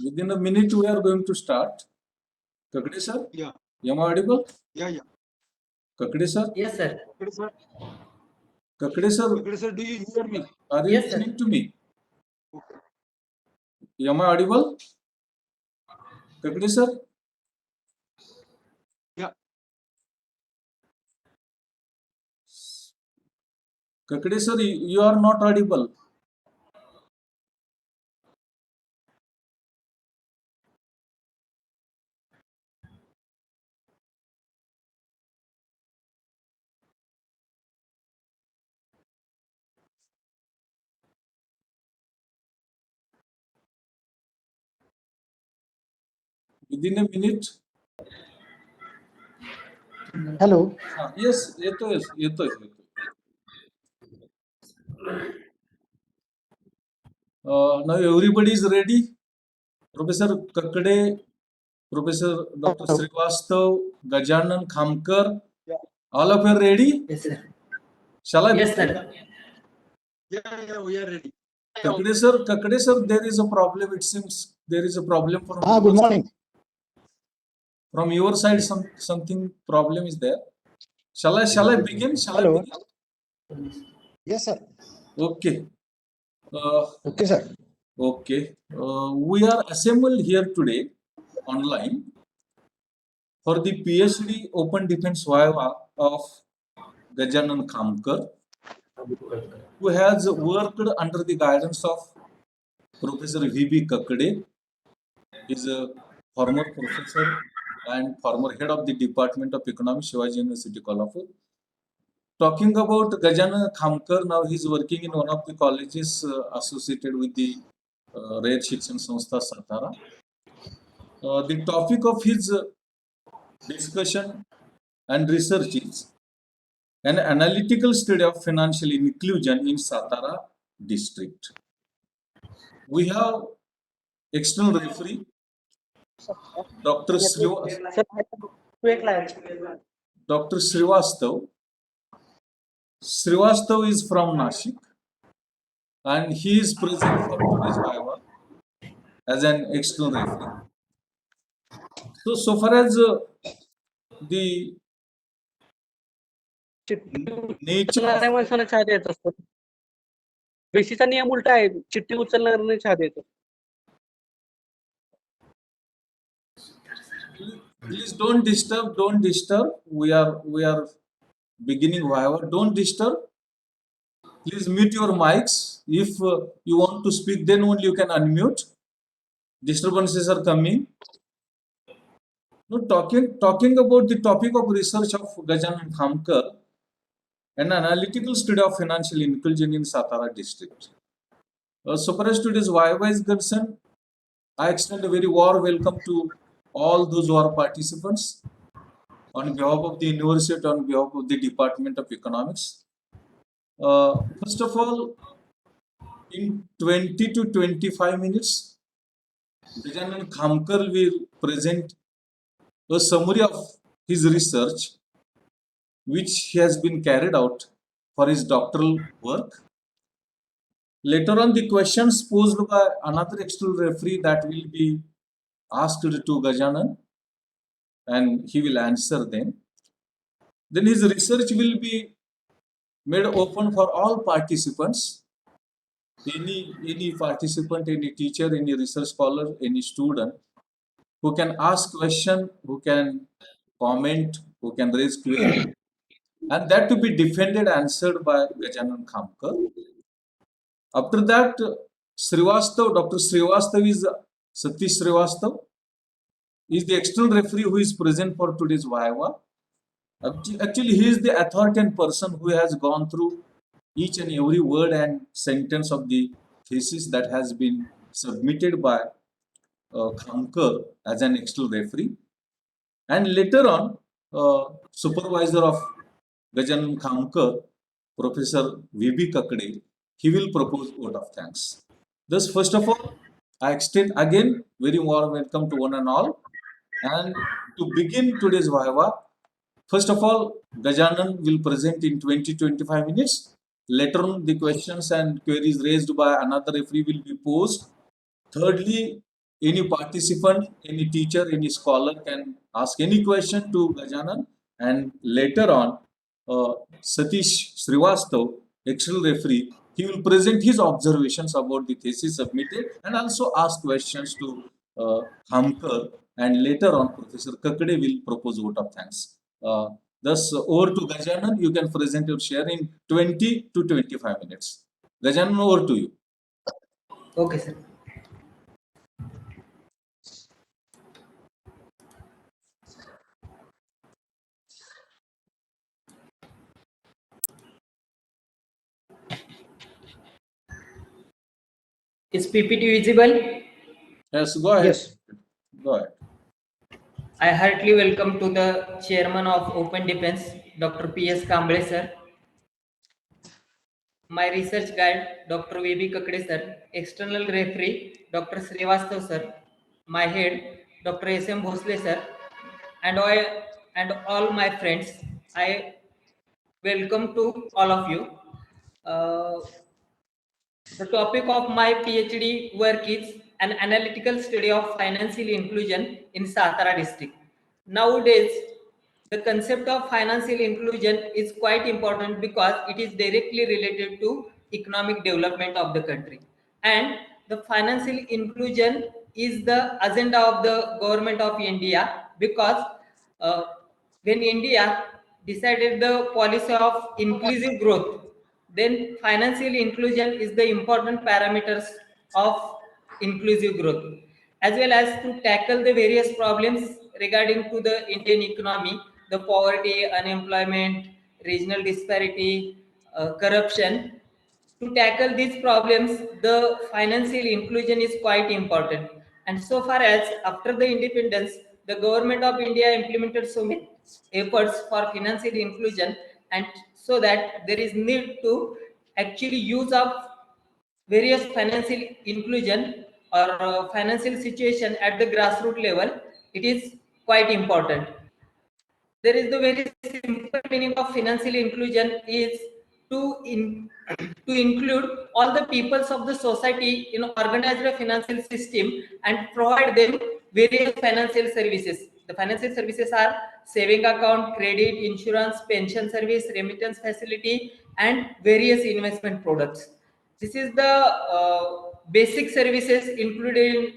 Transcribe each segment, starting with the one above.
Within a minute, we are going to start. Kakade sir? Yeah. Am I audible? Yeah. Kakade sir? Yes, sir. Okay, sir. Kakade sir, Okay, sir, do you hear me? are you Yes, sir. listening to me? Okay. Am I audible? Kakade sir? Yeah. Kakade sir, you are not audible. Within a minute. Hello. Yes, येतोय. Now everybody is ready. Professor Kakade, Professor Dr. Hello. Srivastav, Gajanan, Khamkar, Yeah. all of you are ready? Yes, sir. Shall I Yes, begin? sir. Yeah, we are ready. Kakade sir, there is a problem. It seems there is a problem from Good your morning. From your side, something problem is there. Shall I begin? Hello. Yes, sir. Okay. Okay, sir. Okay. We are assembled here today online for the PhD Open Defense Viva of Gajanan Khamkar, who has worked under the guidance of Professor V.B. Kakade. He is a former professor and former head of the Department of Economics, Shivaji University, Kolhapur. Talking about Gajanan Khamkar, now he is working in one of the colleges associated with the Rayat Shikshan Sanstha, Satara. The topic of his discussion and research is an analytical study of financial inclusion in Satara district. We have external referee, Dr. Srivastav. Srivastav is from Nashik and he is present for today's Viva as an external referee. So far as the nature of माणसाला चहा द्यायचा असतो. बेसीचा नियम उलटा आहे, चिठ्ठी उचलणाऱ्याने चहा देतो. Please don't disturb. We are beginning Viva. Don't disturb. Please mute your mics. If you want to speak, then only you can unmute. Disturbances are coming. No, talking about the topic of research of Gajanan Khamkar, an analytical study of financial inclusion in Satara district. So far as today's Viva is concerned, I extend a very warm welcome to all those who are participants on behalf of the university, on behalf of the Department of Economics. First of all, in 20 to 25 minutes, Gajanan Khamkar will present a summary of his research, which has been carried out for his doctoral work. Later on, the questions posed by another external referee that will be asked to Gajanan, and he will answer them. Then his research will be made open for all participants. Any participant, any teacher, any research scholar, any student who can ask question, who can comment, who can raise query, and that to be defended, answered by Gajanan Khamkar. After that, Dr. Srivastav is Satish Srivastav, is the external referee who is present for today's Viva. Actually, he is the authoritative person who has gone through each and every word and sentence of the thesis that has been submitted by Khamkar as an external referee. And later on, supervisor of Gajanan Khamkar, Professor V.B. Kakade, he will propose vote of thanks. Thus, first of all, I extend again very warm welcome to one and all. And to begin today's Viva, first of all, Gajanan will present in 20-25 minutes. Later on, the questions and queries raised by another referee will be posed. Thirdly, any participant, any teacher, any scholar can ask any question to Gajanan, and later on, Satish Srivastav, external referee, he will present his observations about the thesis submitted and also ask questions to Khamkar, and later on, Professor Kakade will propose vote of thanks. Thus, over to Gajanan, you can present your share in 20 to 25 minutes. Gajanan, over to you. Okay, sir. Is PPT visible? Yes, go ahead. Yes. Go ahead. I heartily welcome to the Chairman of Open Defense, Dr. P.S. Kamble, sir. My research guide, Dr. V.B. Kakade, sir. External referee, Dr. Srivastav, sir. My head, Dr. S.M. Bhosle, sir. And all my friends. I welcome to all of you. The topic of my PhD work is an analytical study of financial inclusion in Satara district. Nowadays, the concept of financial inclusion is quite important because it is directly related to economic development of the country. And the financial inclusion is the agenda of the government of India because uh, when India decided the policy of inclusive growth, then financial inclusion is the important parameters of inclusive growth, as well as to tackle the various problems regarding to the Indian economy, the poverty, unemployment, regional disparity, corruption. To tackle these problems, the financial inclusion is quite important. And so far as after the independence, the government of India implemented so many efforts for financial inclusion, and so that there is need to actually use of various financial inclusion or financial situation at the grassroots level. It is quite important. There is the very simple meaning of financial inclusion is to include all the peoples of the society in organized financial system and provide them various financial services. The financial services are saving account, credit, insurance, pension service, remittance facility, and various investment products. This is the basic services included in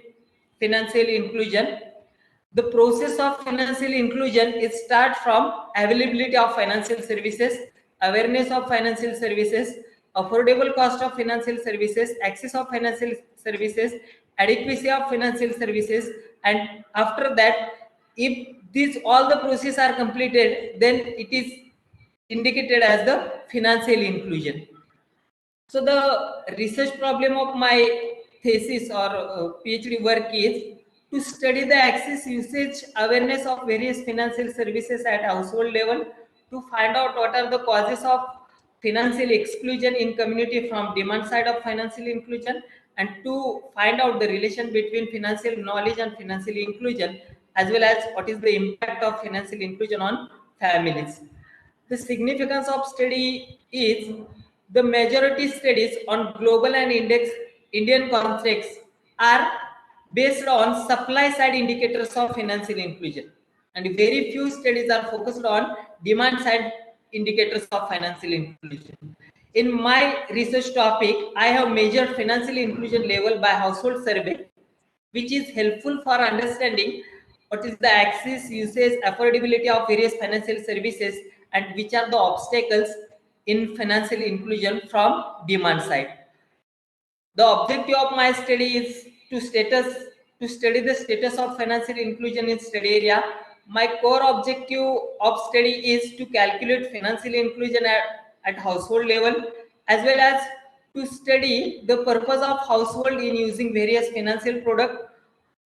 financial inclusion. The process of financial inclusion is start from availability of financial services, awareness of financial services, affordable cost of financial services, access of financial services, adequacy of financial services, and after that, if these all the process are completed, then it is indicated as the financial inclusion. So the research problem of my thesis or PhD work is to study the access, usage, awareness of various financial services at household level, to find out what are the causes of financial exclusion in community from demand side of financial inclusion, and to find out the relation between financial knowledge and financial inclusion, as well as what is the impact of financial inclusion on families. The significance of study is the majority studies on global and Indian contexts are based on supply side indicators of financial inclusion, and very few studies are focused on demand side indicators of financial inclusion. In my research topic, I have measured financial inclusion level by household survey, which is helpful for understanding what is the access, usage, affordability of various financial services, and which are the obstacles in financial inclusion from demand side. The objective of my study is to study the status of financial inclusion in study area. My core objective of study is to calculate financial inclusion at household level, as well as to study the purpose of household in using various financial product,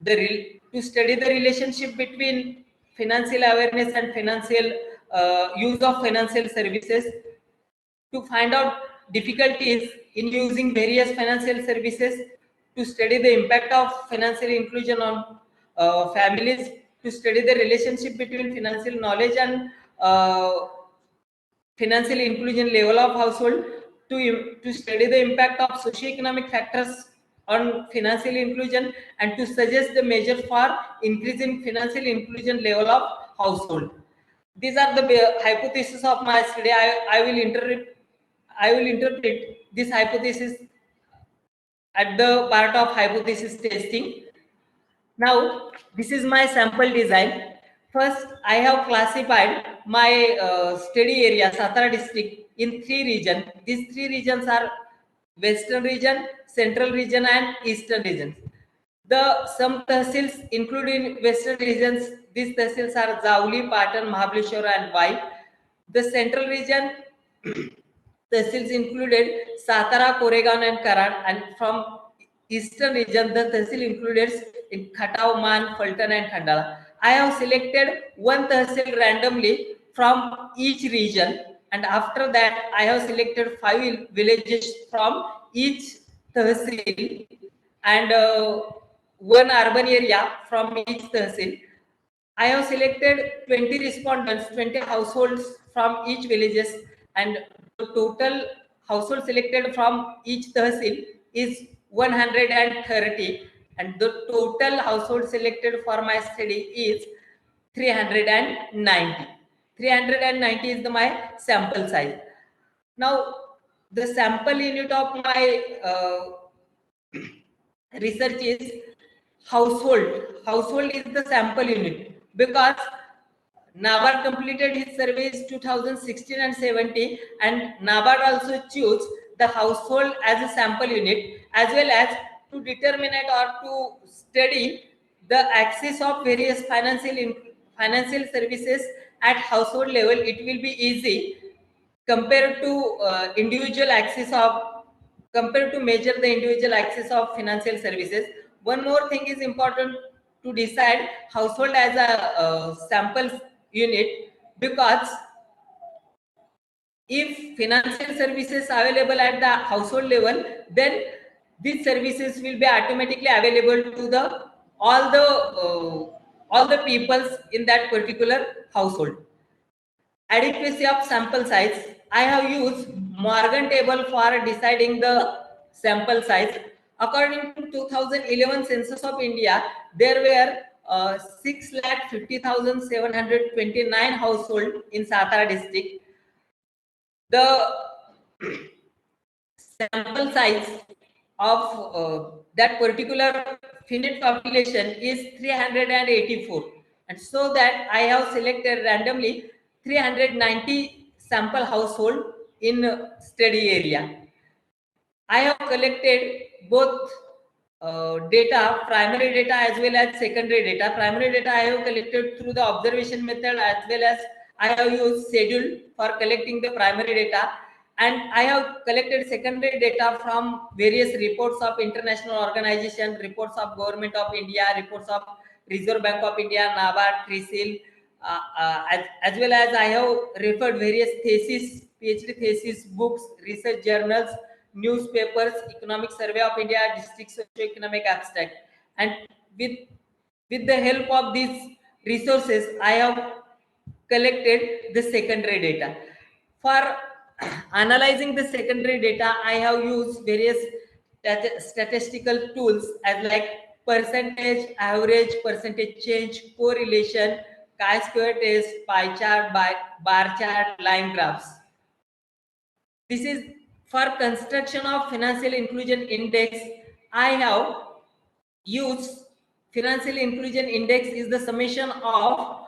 to study the relationship between financial awareness and financial use of financial services, to find out difficulties in using various financial services, to study the impact of financial inclusion on families, to study the relationship between financial knowledge and financial inclusion level of household, to study the impact of socioeconomic factors on financial inclusion and to suggest the measures for increasing financial inclusion level of household. These are the hypotheses of my study. I will interpret this hypothesis at the part of hypothesis testing. Now, this is my sample design. First, I have classified my study area, Satara district, in three regions. These three regions are Western region, Central region, and Eastern regions. The some tehsils included in Western regions, these tehsils are Zauli, Patan, Mahabaleshwar, and Vai. The Central region tehsils included Satara, Koregaon, and Karad, and from Eastern region, the tehsil includes in Khatau, Man, Fulton, and Khandala. I have selected one tehsil randomly from each region, and after that, I have selected 5 villages from each tehsil and one urban area from each tehsil. I have selected 20 respondents, 20 households from each villages, and the total household selected from each tehsil is 130, and the total household selected for my study is 390. 390 is my sample size. Now, the sample unit of my research is household. Household is the sample unit because NABARD completed his surveys 2016 and 17, and NABARD also chose the household as a sample unit as well as to determine it or to study the access of various financial services at household level. It will be easy compared to individual access of compared to measure the individual access of financial services. One more thing is important to decide household as a sample unit, because if financial services available at the household level, then these services will be automatically available to the all the peoples in that particular household. Adequacy of sample size. I have used Morgan table for deciding the sample size. According to 2011 census of India, there were 6,50,729 households in Satara district. The sample size of that particular finite population is 384, and so that I have selected randomly 390 sample household in study area. I have collected both data, primary data as well as secondary data. Primary data I have collected through the observation method, as well as I have used schedule for collecting the primary data, and I have collected secondary data from various reports of international organization, reports of Government of India, reports of Reserve Bank of India, NABARD, CRISIL, as well as I have referred various theses, PhD thesis, books, research journals, newspapers, Economic Survey of India, District Socio-Economic Abstract, and with the help of these resources, I have collected the secondary data. For analyzing the secondary data, I have used various statistical tools as like percentage, average, percentage change, correlation, chi-square test, pie chart, bar chart, line graphs. This is for construction of financial inclusion index. I have used financial inclusion index is the summation of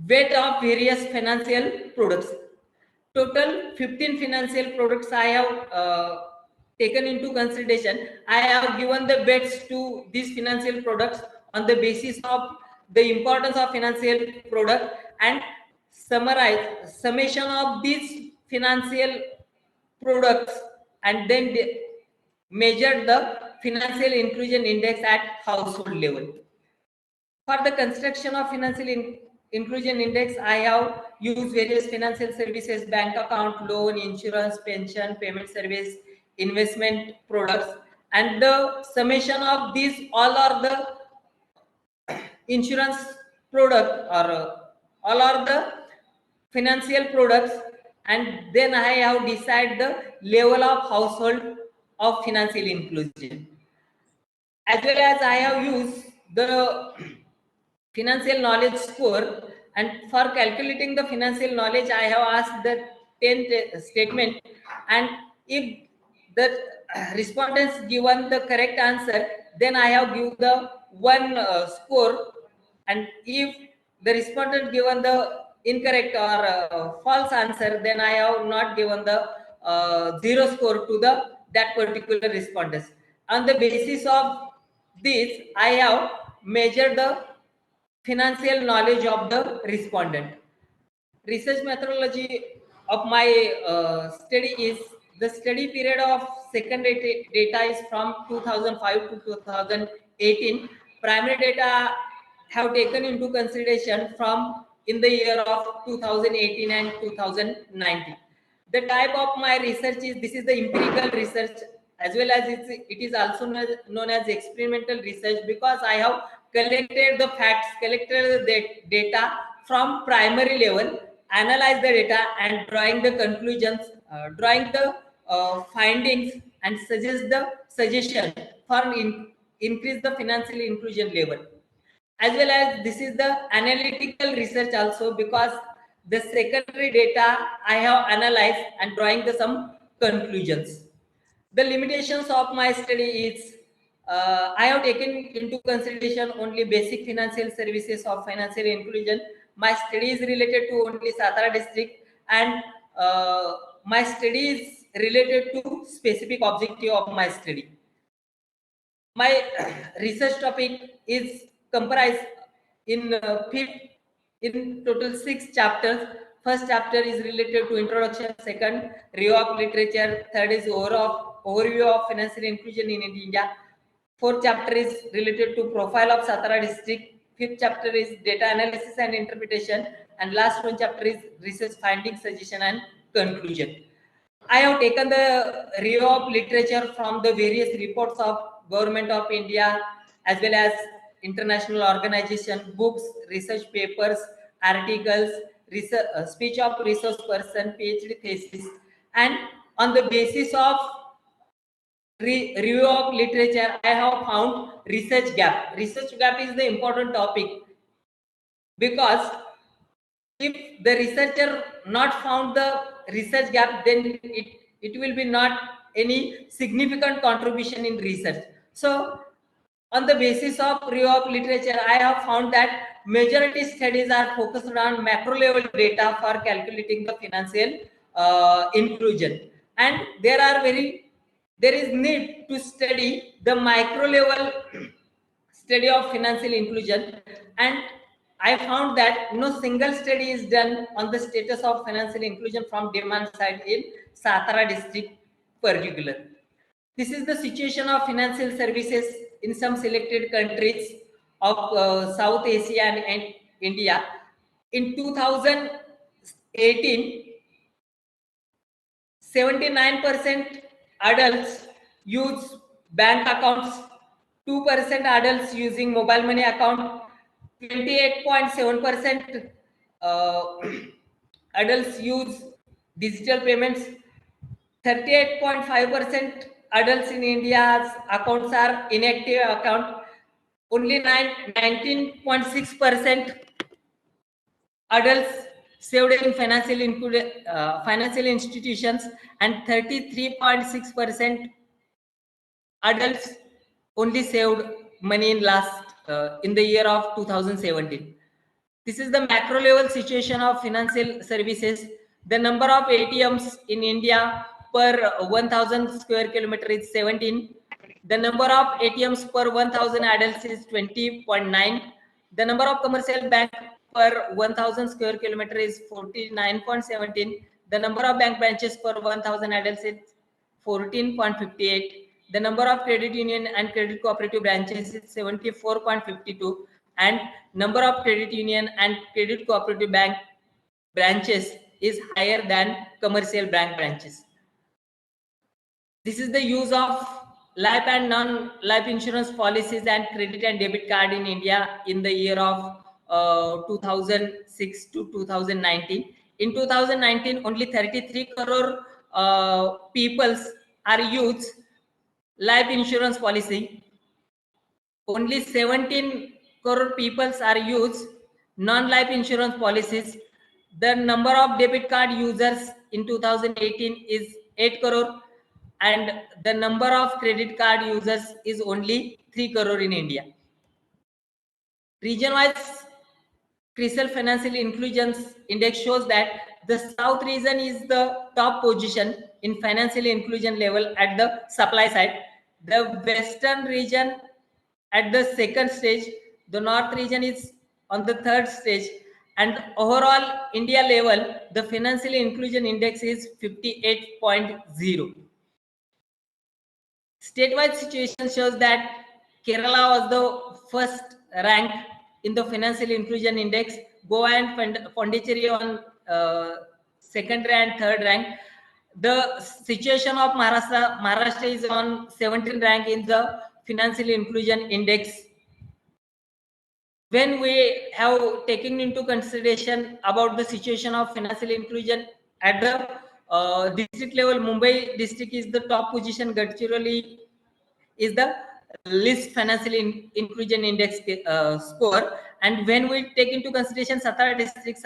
weight of various financial products. Total 15 financial products I have taken into consideration. I have given the weights to these financial products on the basis of the importance of financial product, and summarize summation of these financial products, and then measure the financial inclusion index at household level. For the construction of financial inclusion index, I have used various financial services, bank account, loan, insurance, pension, payment service, investment products, and the summation of these all are the insurance product, or all are the financial products, and then I have decided the level of household of financial inclusion. As well as I have used the financial knowledge score, and for calculating the financial knowledge I have asked the 10th statement, and if the respondents given the correct answer, then I have given the one score, and if the respondent given the incorrect or false answer, then I have not given the zero score to the that particular respondents. On the basis of this, I have measured the financial knowledge of the respondent. Research methodology of my study is the study period of second data is from 2005 to 2018. Primary data have taken into consideration from in the year of 2018 and 2019. The type of my research is, this is the empirical research, as well as it is also known as experimental research, because I have collected the facts, collected the data from primary level, analyze the data and drawing the conclusions, drawing the findings, and suggest the suggestion for increase the financial inclusion level. As well as this is the analytical research also, because the secondary data I have analyzed and drawing the some conclusions. The limitations of my study is I have taken into consideration only basic financial services of financial inclusion. My study is related to only Satara district, and my study is related to specific objective of my study. My research topic is comprised in in total 6 chapters. First chapter is related to introduction, second review of literature, third is overview of financial inclusion in India, fourth chapter is related to profile of Satara district, fifth chapter is data analysis and interpretation, and last one chapter is research findings, suggestion and conclusion. I have taken the review of literature from the various reports of Government of India, as well as international organization, books, research papers, articles, research, speech of resource person, PhD thesis, and on the basis of review of literature, I have found research gap. Research gap is the important topic, because if the researcher not found the research gap, then it will be not any significant contribution in research. So on the basis of review of literature, I have found that majority studies are focused on macro level data for calculating the financial inclusion, and there is need to study the micro level study of financial inclusion, and I found that no single study is done on the status of financial inclusion from demand side in Satara district particular. This is the situation of financial services in some selected countries of South Asia and India. In 2018, 79% adults use bank accounts, 2% adults using mobile money account, 28.7% adults use digital payments, 38.5% adults in India's accounts are inactive account, only 19.6% adults saved in financial institutions, and 33.6% adults only saved money in in the year of 2017. This is the macro level situation of financial services. The number of ATMs in India per 1000 square kilometer is 17. The number of ATMs per 1000 adults is 20.9. The number of commercial bank per 1000 square kilometer is 49.17. The number of bank branches per 1000 adults is 14.58. The number of credit union and credit cooperative branches is 74.52, and number of credit union and credit cooperative bank branches is higher than commercial bank branches. This is the use of life and non-life insurance policies and credit and debit card in India in the year of 2006 to 2019. In 2019, only 33 crore peoples are youths life insurance policy. Only 17 crore people are used non-life insurance policies. The number of debit card users in 2018 is 8 crore and the number of credit card users is only 3 crore in India. Region-wise, CRISIL Financial Inclusion Index shows that the South region is the top position in financial inclusion level at the supply side. The Western region at the second stage, the North region is on the third stage, and overall India level, the financial inclusion index is 58.0. Statewide situation shows that Kerala was the first rank in the financial inclusion index. Goa and Pondicherry on second and third rank. The situation of Maharashtra is on 17th rank in the financial inclusion index. When we have taken into consideration about the situation of financial inclusion at the district level, Mumbai district is the top position. Gadchiroli is the least financial inclusion index score, and when we take into consideration Satara district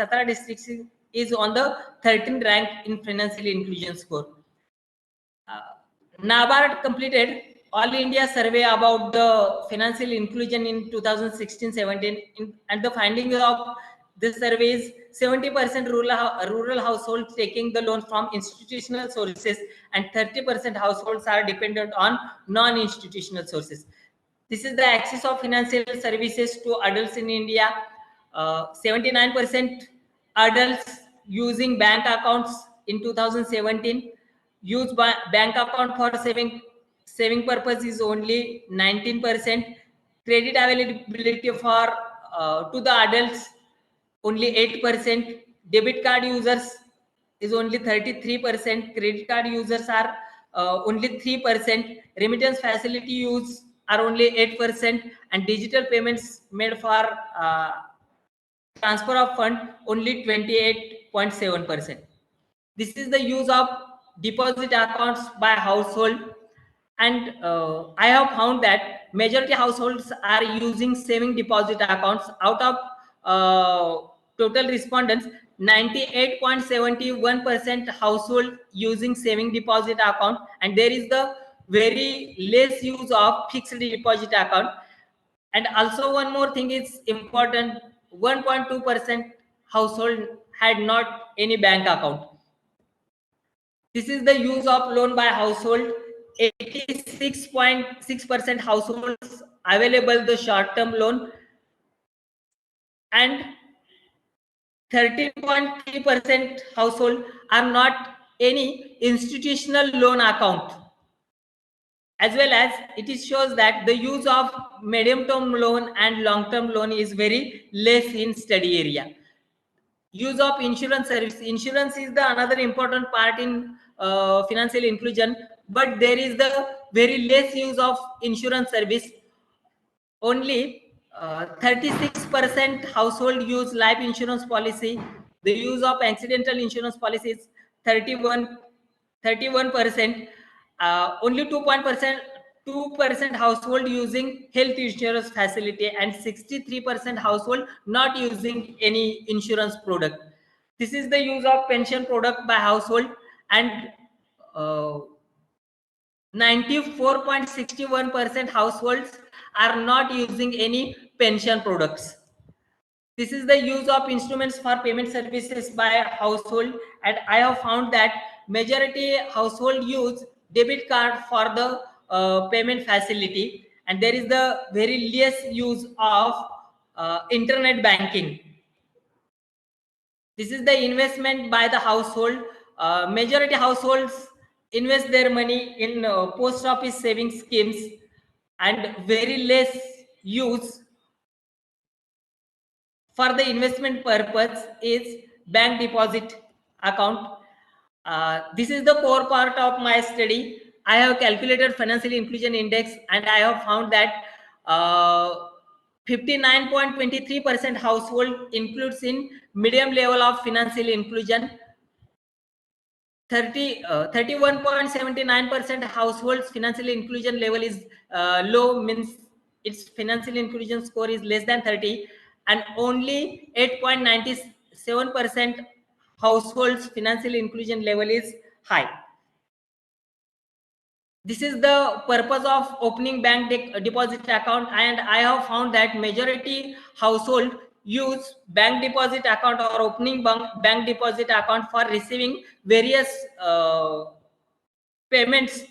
is on the 13th rank in financial inclusion score. NABARD completed All India survey about the financial inclusion in 2016-17, and the findings of this survey is 70% rural households taking the loan from institutional sources and 30% households are dependent on non-institutional sources. This is the axis of financial services to adults in India. 79% adults using bank accounts in 2017. Use bank account for saving purpose is only 19%. Credit availability for to the adults only 8%. Debit card users is only 33%. Credit card users are only 3%. Remittance facility use are only 8%, and digital payments made for transfer of fund only 28.7%. This is the use of deposit accounts by household, and I have found that majority households are using saving deposit accounts. Out of total respondents, 98.71% household using saving deposit account, and there is the very less use of fixed deposit account. And also one more thing is important, 1.2% household had not any bank account. This is the use of loan by household. 86.6% households available the short-term loan, and 13.3% household are not any institutional loan account. As well as it shows that the use of medium-term loan and long-term loan is very less in study area. Use of insurance service. Insurance is the another important part in financial inclusion, but there is the very less use of insurance service. Only 36% household use life insurance policy. The use of accidental insurance policy is 31%. Only 2% household using health insurance facility, and 63% household not using any insurance product. This is the use of pension product by household, and 94.61% households are not using any pension products. This is the use of instruments for payment services by household, and I have found that majority household use debit card for the payment facility, and there is the very less use of internet banking. This is the investment by the household. Majority households invest their money in post office savings schemes, and very less use for the investment purpose is bank deposit account. This is the core part of my study. I have calculated financial inclusion index, and I have found that 59.23% household includes in medium level of financial inclusion. 31.79% households financial inclusion level is low, means its financial inclusion score is less than 30, and only 8.97% households financial inclusion level is high. This is the purpose of opening bank deposit account, and I have found that majority household use bank deposit account or opening bank deposit account for receiving various payments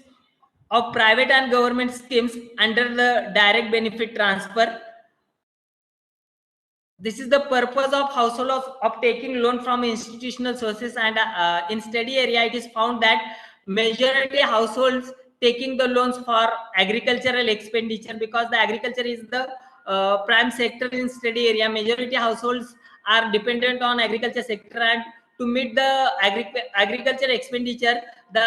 of private and government schemes under the direct benefit transfer. This is the purpose of household of taking loan from institutional sources, and in study area it is found that majority households taking the loans for agricultural expenditure, because the agriculture is the prime sector in study area. Majority households are dependent on agriculture sector, and to meet the agriculture expenditure, the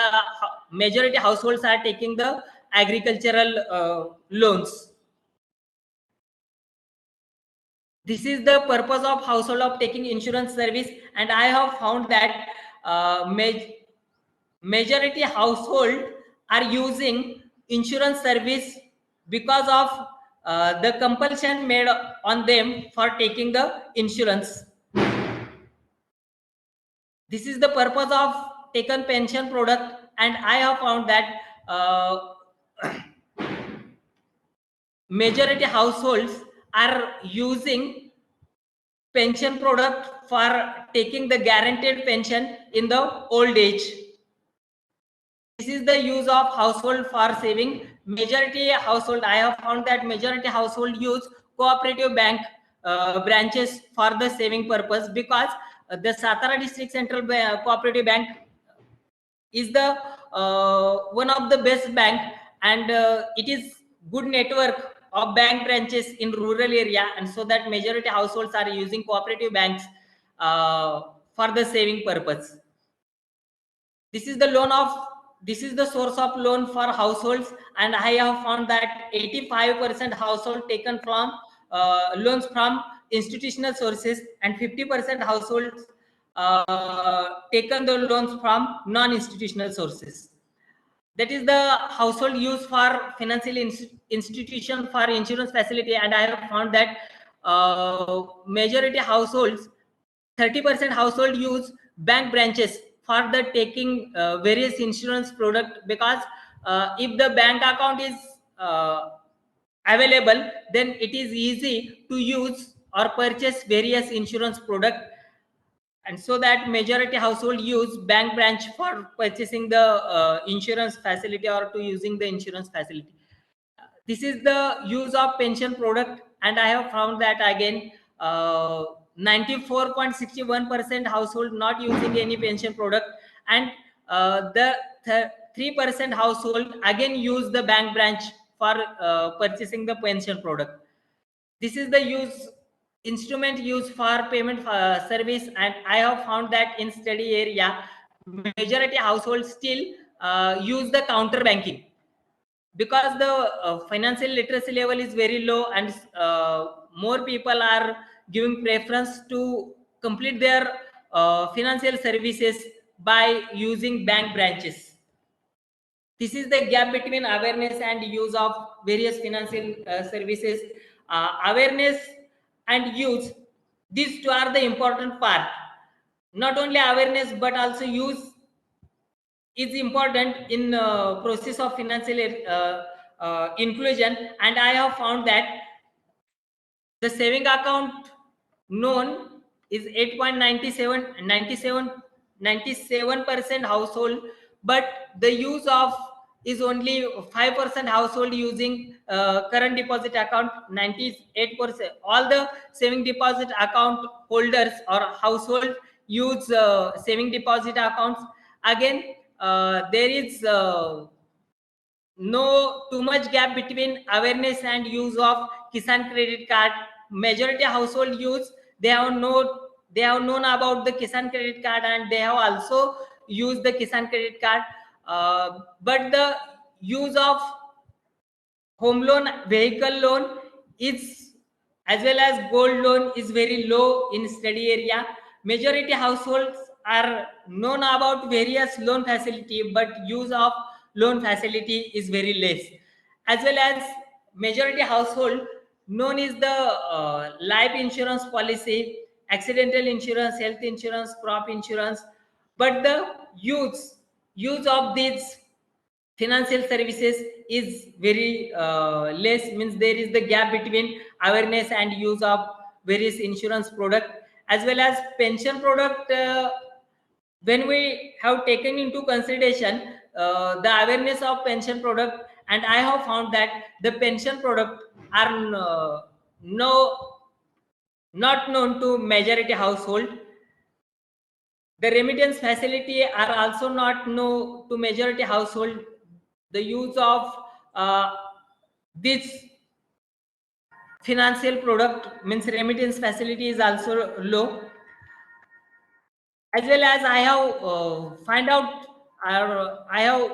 majority households are taking the agricultural loans. This is the purpose of household of taking insurance service, and I have found that majority household are using insurance service because of the compulsion made on them for taking the insurance. This is the purpose of taken pension product, and I have found that majority households are using pension product for taking the guaranteed pension in the old age. This is the use of household for saving. Majority household, I have found that majority household use cooperative bank branches for the saving purpose, because the Satara District Central Cooperative Bank is the one of the best bank, and it is good network of bank branches in rural area, and so that majority households are using cooperative banks for the saving purpose. This is the source of loan for households, and I have found that 85% household taken from loans from institutional sources, and 50% households taken the loans from non-institutional sources. That is the household use for financial institution for insurance facility, and I have found that majority households, 30% household use bank branches for the taking various insurance product, because if the bank account is available, then it is easy to use or purchase various insurance product, and so that majority household use bank branch for purchasing the insurance facility or to using the insurance facility. This is the use of pension product, and I have found that again 94.61% household not using any pension product, and the 3% household again use the bank branch for purchasing the pension product. This is the instrument used for payment service, and I have found that in study area majority households still use the counter banking, because the financial literacy level is very low, and more people are giving preference to complete their financial services by using bank branches. This is the gap between awareness and use of various financial services. Awareness and use, these two are the important part. Not only awareness but also use is important in process of financial inclusion, and I have found that the saving account known is 97% household, but the use of is only 5% household using current deposit account. 98%, all the saving deposit account holders or household use saving deposit accounts. Again, there is no too much gap between awareness and use of Kisan credit card. Majority household use, they have known about the Kisan credit card, and they have also used the Kisan credit card, but the use of home loan, vehicle loan is, as well as gold loan, is very low in study area. Majority households are known about various loan facility, but use of loan facility is very less. As well as majority household known is the life insurance policy, accidental insurance, health insurance, crop insurance, but the use of these financial services is very less, means there is the gap between awareness and use of various insurance product. As well as pension product, when we have taken into consideration the awareness of pension product, and I have found that the pension product are no not known to majority household. The remittance facility are also not known to majority household. The use of this financial product, means remittance facility, is also low. As well as I have find out, or I have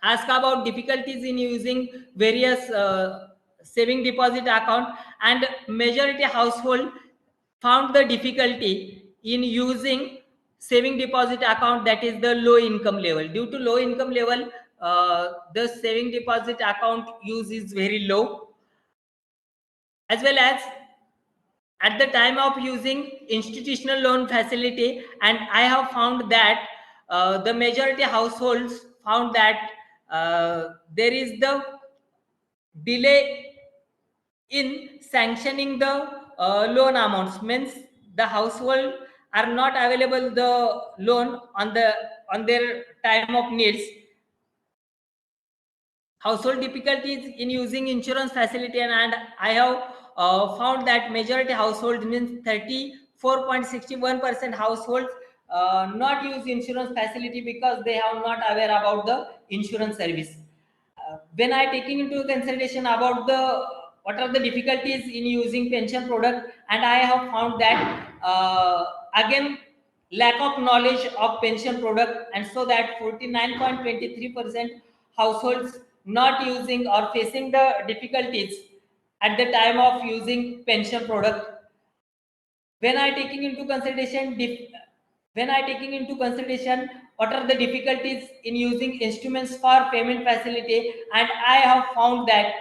asked about difficulties in using various saving deposit account, and majority household found the difficulty in using saving deposit account, that is the low income level. Due to low income level, the saving deposit account use is very low. As well as at the time of using institutional loan facility, and I have found that the majority households found that there is the delay in sanctioning the loan amounts, means the household are not available the loan on their time of needs. Household difficulties in using insurance facility, and I have found that majority household, means 34.61% households not use insurance facility because they are not aware about the insurance service. When I taking into consideration about the what are the difficulties in using pension product, and I have found that again lack of knowledge of pension product, and so that 49.23% households not using or facing the difficulties at the time of using pension product. When I taking into consideration what are the difficulties in using instruments for payment facility, and I have found that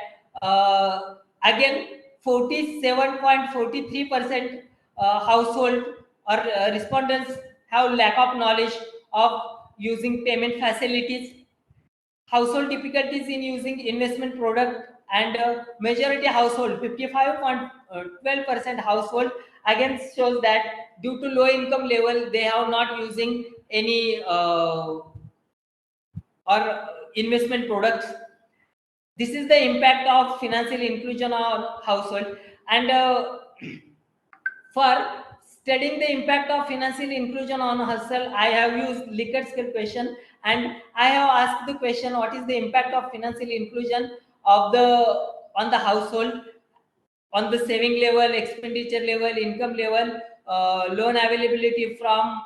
again 47.43% household or respondents have lack of knowledge of using payment facilities. Household difficulties in using investment product, and majority household 55.12% household again shows that due to low income level they are not using any or investment products. This is the impact of financial inclusion on household. And for studying the impact of financial inclusion on household, I have used Likert scale question, and I have asked the question, what is the impact of financial inclusion of the on the household, on the saving level, expenditure level, income level, loan availability from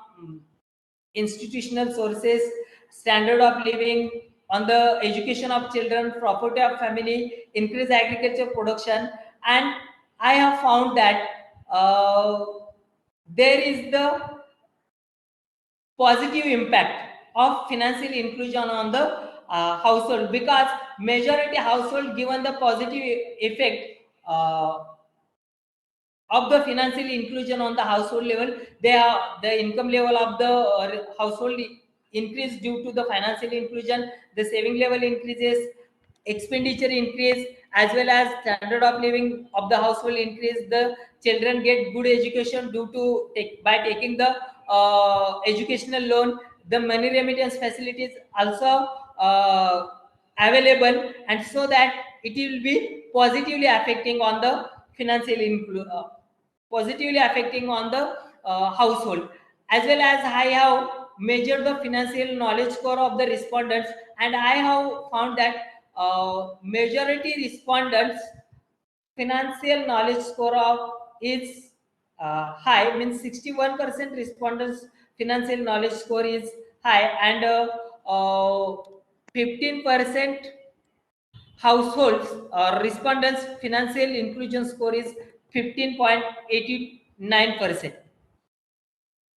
institutional sources, standard of living, on the education of children, property of family, increase agriculture production. And I have found that there is the positive impact of financial inclusion on the household, because majority household given the positive effect of the financial inclusion on the household level, they are the income level of the household increase due to the financial inclusion, the saving level increases, expenditure increase, as well as standard of living of the household increase. The children get good education due to by taking the educational loan. The money remittance facilities also available, and so that it will be positively affecting on the positively affecting on the household. As well as I have measured the financial knowledge score of the respondents, and I have found that majority respondents financial knowledge score of is high, means 61% respondents financial knowledge score is high, and 15% households or respondents financial inclusion score is 15.89%.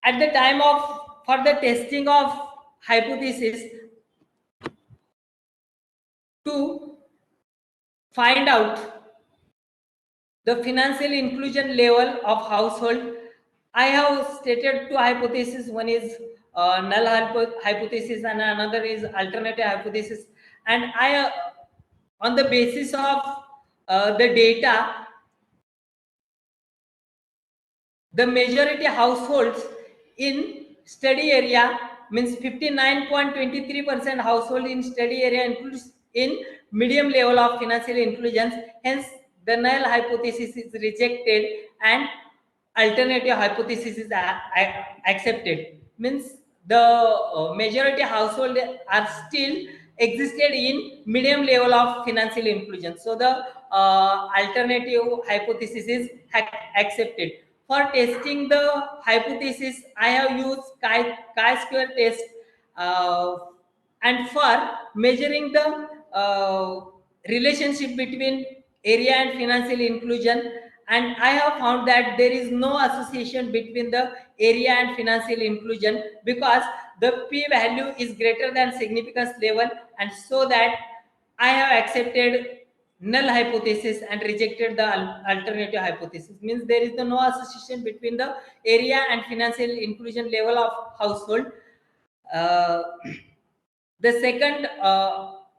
At the time of for the testing of hypothesis to find out the financial inclusion level of household, I have stated two hypotheses. One is null hypothesis and another is alternative hypothesis. And I, on the basis of the data, the majority households in study area means 59.23% household in study area includes in medium level of financial inclusion. Hence, the null hypothesis is rejected and alternative hypothesis is accepted. Means the majority household are still existed in medium level of financial inclusion. So the alternative hypothesis is accepted. For testing the hypothesis, I have used chi-square test, and for measuring the relationship between area and financial inclusion, and I have found that there is no association between the area and financial inclusion because the p value is greater than significance level, and so that I have accepted null hypothesis and rejected the alternative hypothesis. Means there is no association between the area and financial inclusion level of household. Uh, the second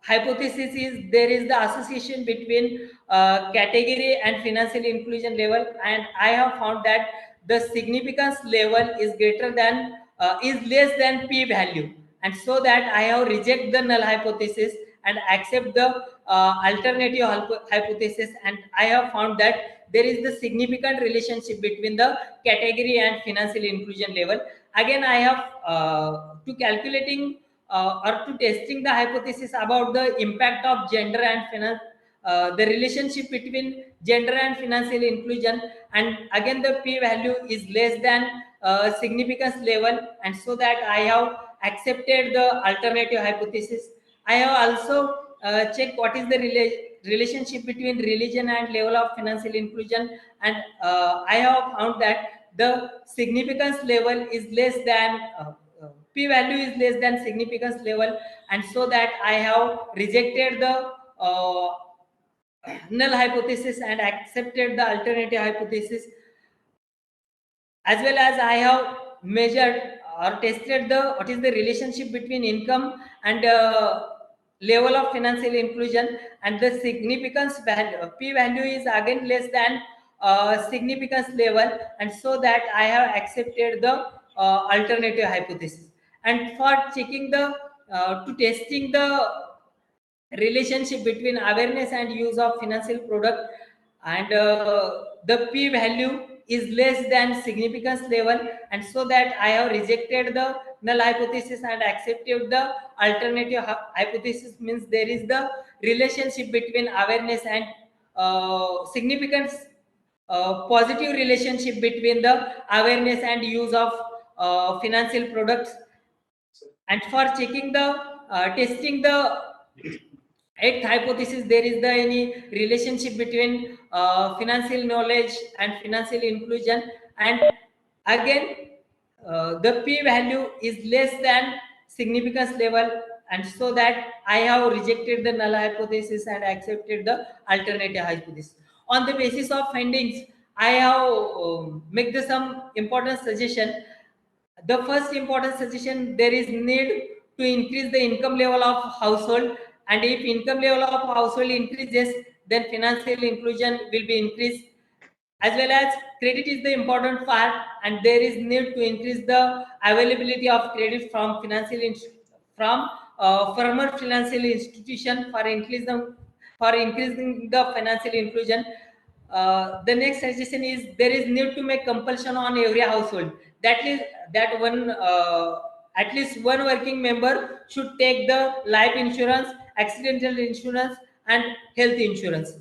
hypothesis is there is the association between category and financial inclusion level, and I have found that the significance level is greater than is less than p value, and so that I have reject the null hypothesis and accept the alternative hypothesis, and I have found that there is the significant relationship between the category and financial inclusion level. Again, I have to calculating or to testing the hypothesis about the impact of gender and finance, the relationship between gender and financial inclusion, and again the p value is less than significance level, and so that I have accepted the alternative hypothesis. I have also checked what is the relationship between religion and level of financial inclusion, and I have found that the significance level is less than p value is less than significance level, and so that I have rejected the null hypothesis and accepted the alternative hypothesis. As well as I have measured or tested the what is the relationship between income and level of financial inclusion, and the significance value p value is again less than significance level, and so that I have accepted the alternative hypothesis. And for checking the to testing the relationship between awareness and use of financial product, and the p value is less than significance level, and so that I have rejected the null hypothesis and accepted the alternative hypothesis. Means there is the relationship between awareness and significance, positive relationship between the awareness and use of financial products. And for checking the testing the eighth hypothesis, there is the any relationship between financial knowledge and financial inclusion, and again the p value is less than significance level, and so that I have rejected the null hypothesis and accepted the alternative hypothesis. On the basis of findings, I have make the some important suggestion. The first important suggestion, there is need to increase the income level of household, and if income level of household increases, then financial inclusion will be increased. As well as credit is the important part, and there is need to increase the availability of credit from from former financial institution for increasing the financial inclusion. The next suggestion is there is need to make compulsion on every household, that is that one at least one working member should take the life insurance, accidental insurance, and health insurance.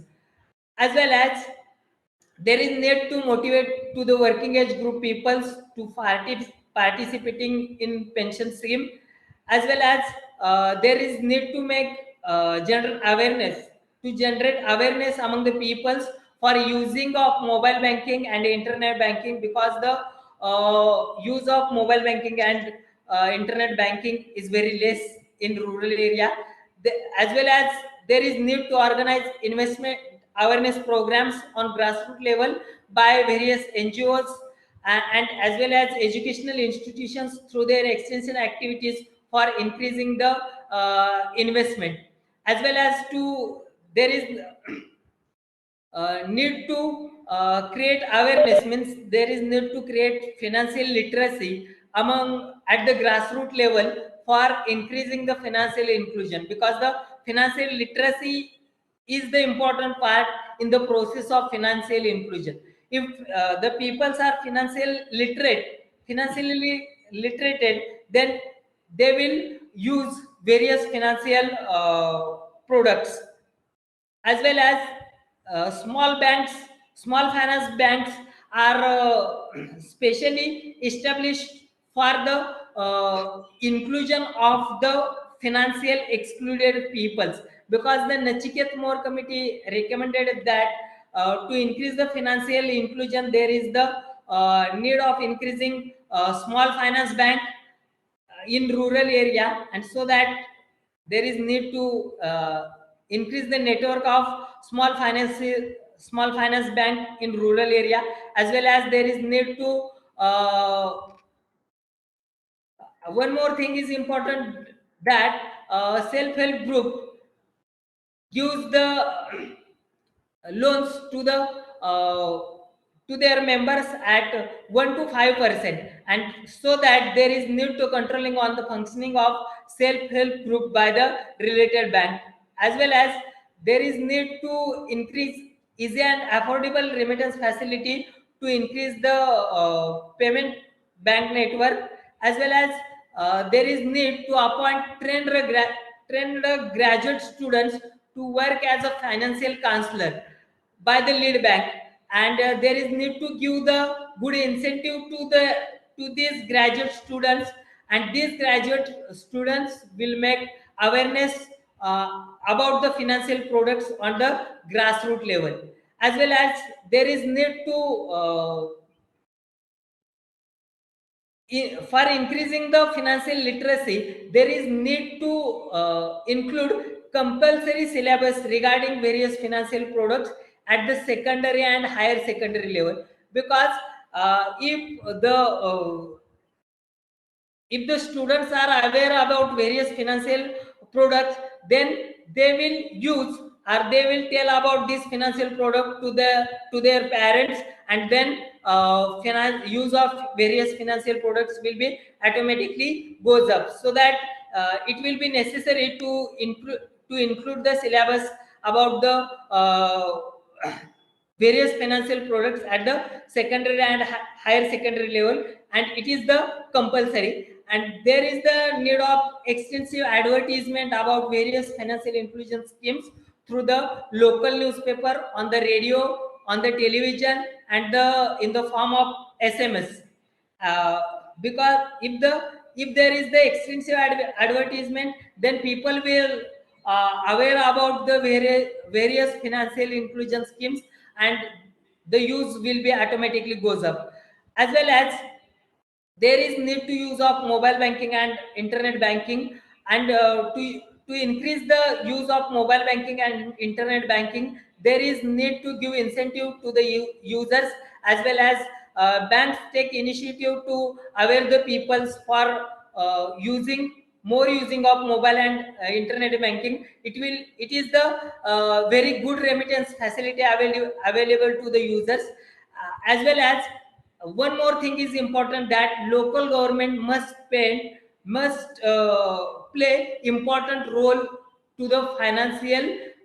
As well as there is need to motivate to the working age group peoples to participating in pension scheme. As well as there is need to make general awareness to generate awareness among the peoples for using of mobile banking and internet banking, because the use of mobile banking and internet banking is very less in rural area. As well as there is need to organize investment awareness programs on grassroots level by various NGOs and as well as educational institutions through their extension activities for increasing the investment, as well as to there is need to create awareness, means there is need to create financial literacy among at the grassroots level for increasing the financial inclusion, because the financial literacy is the important part in the process of financial inclusion. If the peoples are financially literated, then they will use various financial products, as well as small finance banks are specially established for the inclusion of the financial excluded peoples, because the Nachiket More committee recommended that to increase the financial inclusion there is the need of increasing small finance bank in rural area, and so that there is need to increase the network of small finance bank in rural area, as well as there is need to one more thing is important, that self-help group gives the loans to their members at 1 to 5%, and so that there is need to controlling on the functioning of self-help group by the related bank, as well as there is need to increase easy and affordable remittance facility to increase the payment bank network, as well as there is need to appoint trained graduate students to work as a financial counselor by the lead bank, and there is need to give the good incentive to these graduate students, and these graduate students will make awareness about the financial products on the grassroots level, as well as there is need to for increasing the financial literacy, there is need to include compulsory syllabus regarding various financial products at the secondary and higher secondary level, because if the students are aware about various financial products, then they will use or they will tell about this financial product to their parents, and then use of various financial products will be automatically goes up, so that it will be necessary to include the syllabus about the various financial products at the secondary and higher secondary level, and it is the compulsory, and there is the need of extensive advertisement about various financial inclusion schemes through the local newspaper, on the radio, on the television, and in the form of SMS, uh, because if there is the extensive advertisement, then people will aware about the various financial inclusion schemes, and the use will be automatically goes up, as well as there is need to use of mobile banking and internet banking, and to increase the use of mobile banking and internet banking, there is need to give incentive to the users, as well as banks take initiative to aware the peoples for using of mobile and internet banking. It is the very good remittance facility available to the users, as well as one more thing is important, that local government must play important role to the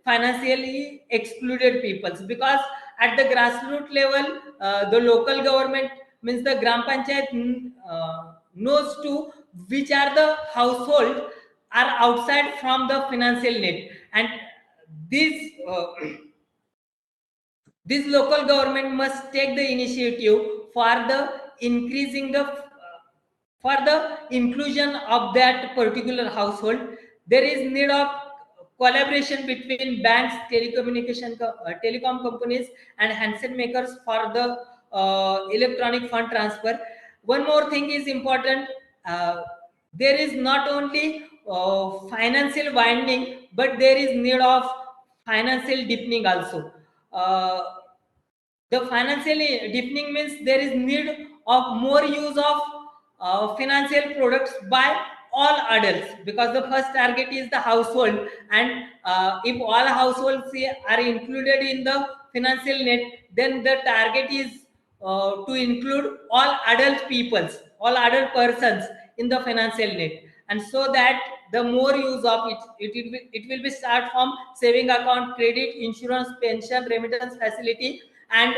financially excluded peoples, because at the grassroots level the local government, means the gram panchayat, knows to which are the household are outside from the financial need, and these this local government must take the initiative for the increasing the for the inclusion of that particular household. There is need of collaboration between banks, telecom companies, and handset makers for the electronic fund transfer. One more thing is important, there is not only financial winding, but there is need of financial deepening also. Uh, the financial deepening means there is need of more use of financial products by all adults, because the first target is the household, and if all households are included in the financial net, then the target is to include all adult peoples, all adult persons in the financial net. And so that the more use of it will be start from saving account, credit, insurance, pension, remittance facility, and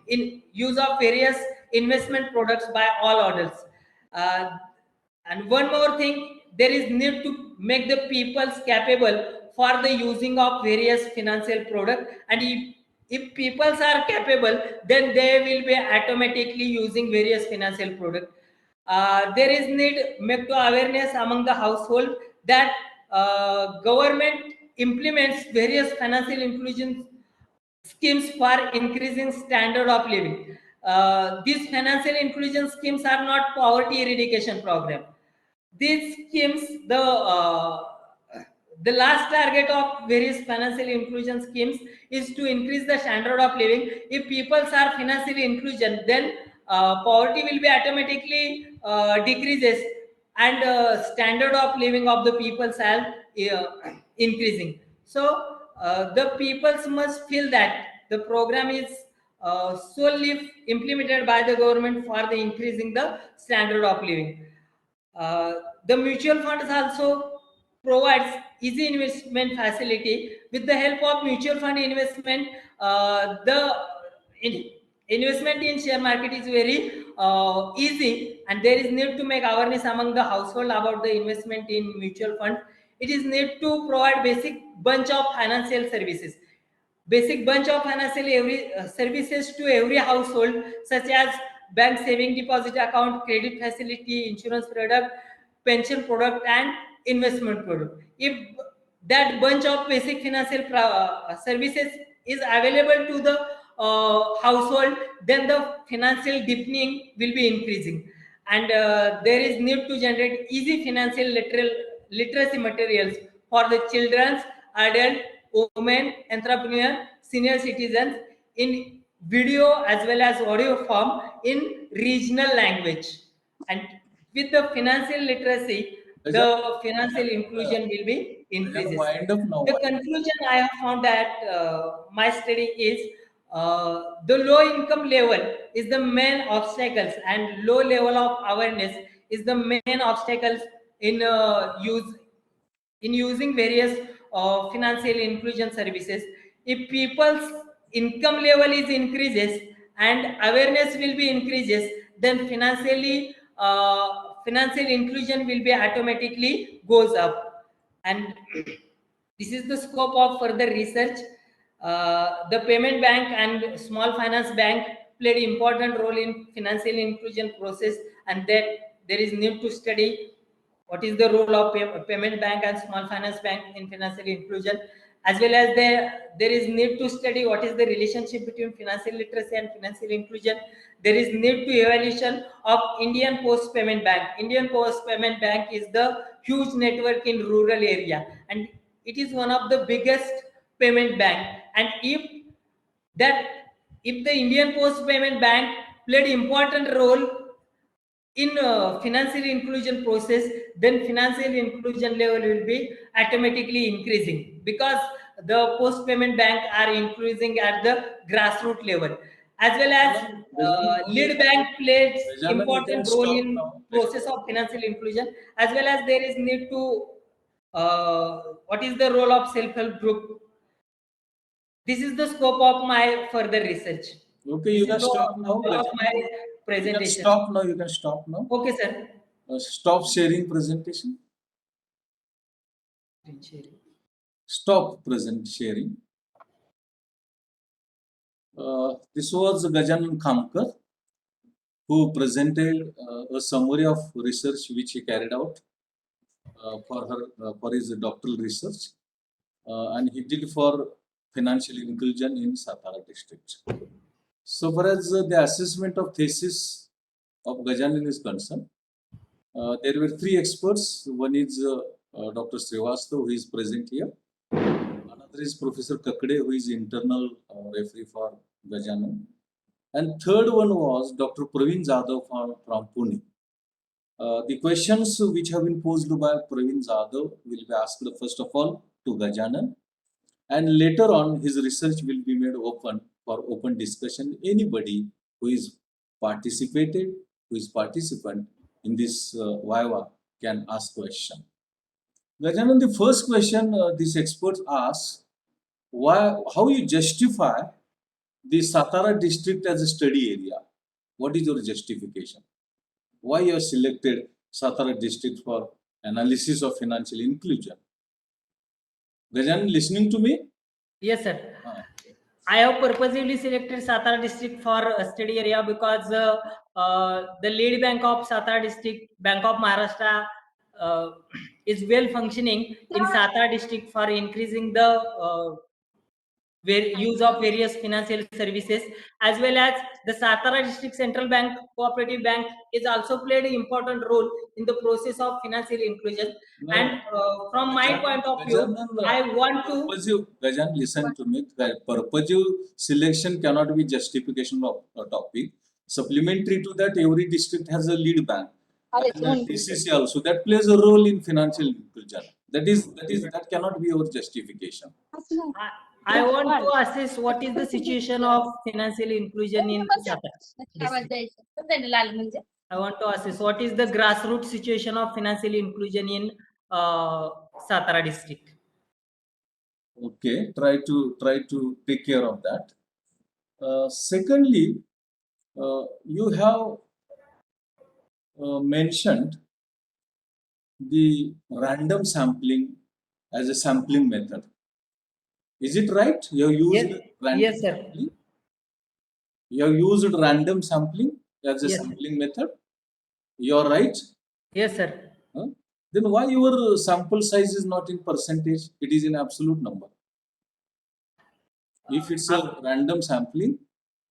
in use of various investment products by all adults. uh, and one more thing, there is need to make the peoples capable for the using of various financial product, and if peoples are capable, then they will be automatically using various financial product. There is need make to awareness among the household that government implements various financial inclusion schemes for increasing standard of living. These financial inclusion schemes are not poverty eradication program. These schemes, the last target of various financial inclusion schemes is to increase the standard of living. If people are financially inclusion, then poverty will be automatically decreases, and standard of living of the people are increasing. So the peoples must feel that the program is solely implemented by the government for the increasing the standard of living. The mutual funds also provides easy investment facility. With the help of mutual fund investment, the in, investment in share market is very easy, and there is need to make awareness among the household about the investment in mutual fund. It is need to provide basic bunch of financial services, basic bunch of financial services to every household, such as bank saving deposit account, credit facility, insurance product, pension product, and investment product. If that bunch of basic financial services is available to the household, then the financial deepening will be increasing, and there is need to generate easy financial literacy materials for the children's, adult, women, entrepreneur, senior citizens in video as well as audio form in regional language. And with the financial literacy, the financial inclusion will be increases. Wind up now. The conclusion I have found that my study is the low income level is the main obstacles, and low level of awareness is the main obstacles in using various financial inclusion services. If people's income level is increases and awareness will be increases, then financial inclusion will be automatically goes up. And this is the scope of further research. The payment bank and small finance bank played important role in financial inclusion process, and that there is need to study what is the role of payment bank and small finance bank in financial inclusion, as well as there is need to study what is the relationship between financial literacy and financial inclusion. There is need to evaluation of Indian Post Payment Bank. Indian Post Payment Bank is the huge network in rural area, and it is one of the biggest payment bank. And that if the Indian Post Payment Bank played important role in financial inclusion process, then financial inclusion level will be automatically increasing, because the post payment bank are increasing at the grassroots level, as well as lead bank plays important role in process of financial inclusion, as well as there is need to what is the role of self-help group. This is the scope of my further research. Okay, This you is can the stop now. scope of my You can presentation. stop now. You can stop now. Okay, sir. Stop sharing presentation. Stop present sharing. This was Gajanan Khamkar, who presented a summary of research which he carried out for his doctoral research, and he did for financial inclusion in Satara district. So far as the assessment of thesis of Gajanan is concerned, There were three experts. One is Dr. Srivastav, who is present here. Another is Professor Kakade, who is internal referee for Gajanan. And third one was Dr. Praveen Jadhav from Pune. The questions which have been posed by Praveen Jadhav will be asked first of all to Gajanan, and later on his research will be made open for open discussion. Anybody who is participated, who is participant in this Viva can ask question. Gajanan, the first question this expert asks, how you justify the Satara district as a study area? What is your justification? Why you have selected Satara district for analysis of financial inclusion? Gajanan, listening to me? Yes, sir. Ah. I have purposely selected Satara district for a study area because the lead bank of Satara district, Bank of Maharashtra, is well functioning in Satara district for increasing the use of various financial services, as well as the Satara district central bank cooperative bank is also played an important role in the process of financial inclusion. No, And from my Gajanan, point of view, I want to Gajan, listen to me. Purposive selection cannot be justification of a topic. Supplementary to that, every district has a lead bank. And DCC also that plays a role in financial inclusion. That cannot be our justification. I want to assess what is the situation of financial inclusion in Satara district. I want to assess what is the grassroots situation of financial inclusion in Satara district. Okay, try to take care of that. Secondly, you have mentioned the random sampling as a sampling method. Is it right? You have used random Yes, sir. sampling? You have used random sampling as a Yes. sampling method? You are right? Yes, sir. Huh? Then why your sample size is not in percentage? It is in absolute number. If it's a random sampling,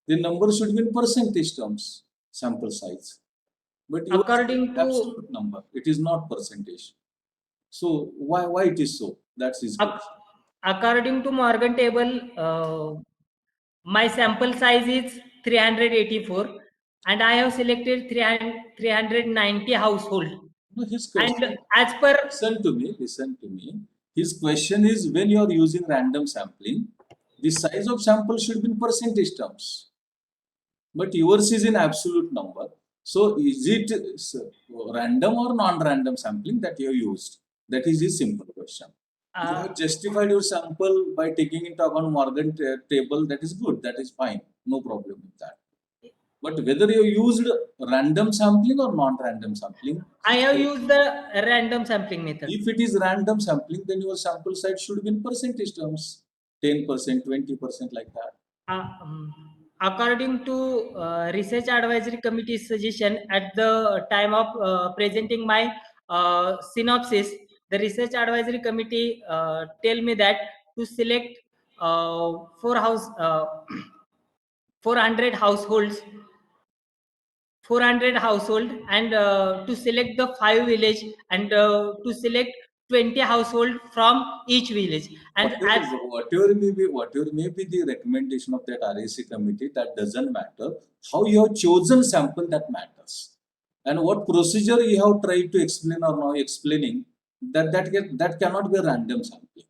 the number should be in percentage terms, sample size. But yours is According to absolute number, it is not percentage. So why it is so? That's his question. according to Morgan table, my sample size is 384, and I have selected 390 household. No, his question. And as per Listen to me. His question is when you are using random sampling, the size of sample should be in percentage terms. But yours is in absolute number. So is it random or non-random sampling that you have used? That is his simple question. You have justified your sample by taking into account Morgan table. That is good. That is fine. No problem with that. But whether you used random sampling or non-random sampling, I have used the random sampling method. if it is random sampling, then your sample size should be in percentage terms, 10%, 20%, like that. According to research advisory committee's suggestion at the time of presenting my synopsis, the research advisory committee tell me that to select 400 households 400 household, and to select the 5 village, and to select 20 household from each village. And Whatever may be the recommendation of that RAC committee, that doesn't matter. How you have chosen sample, that matters. And what procedure you have tried to explain or now explaining, that cannot be a random sampling.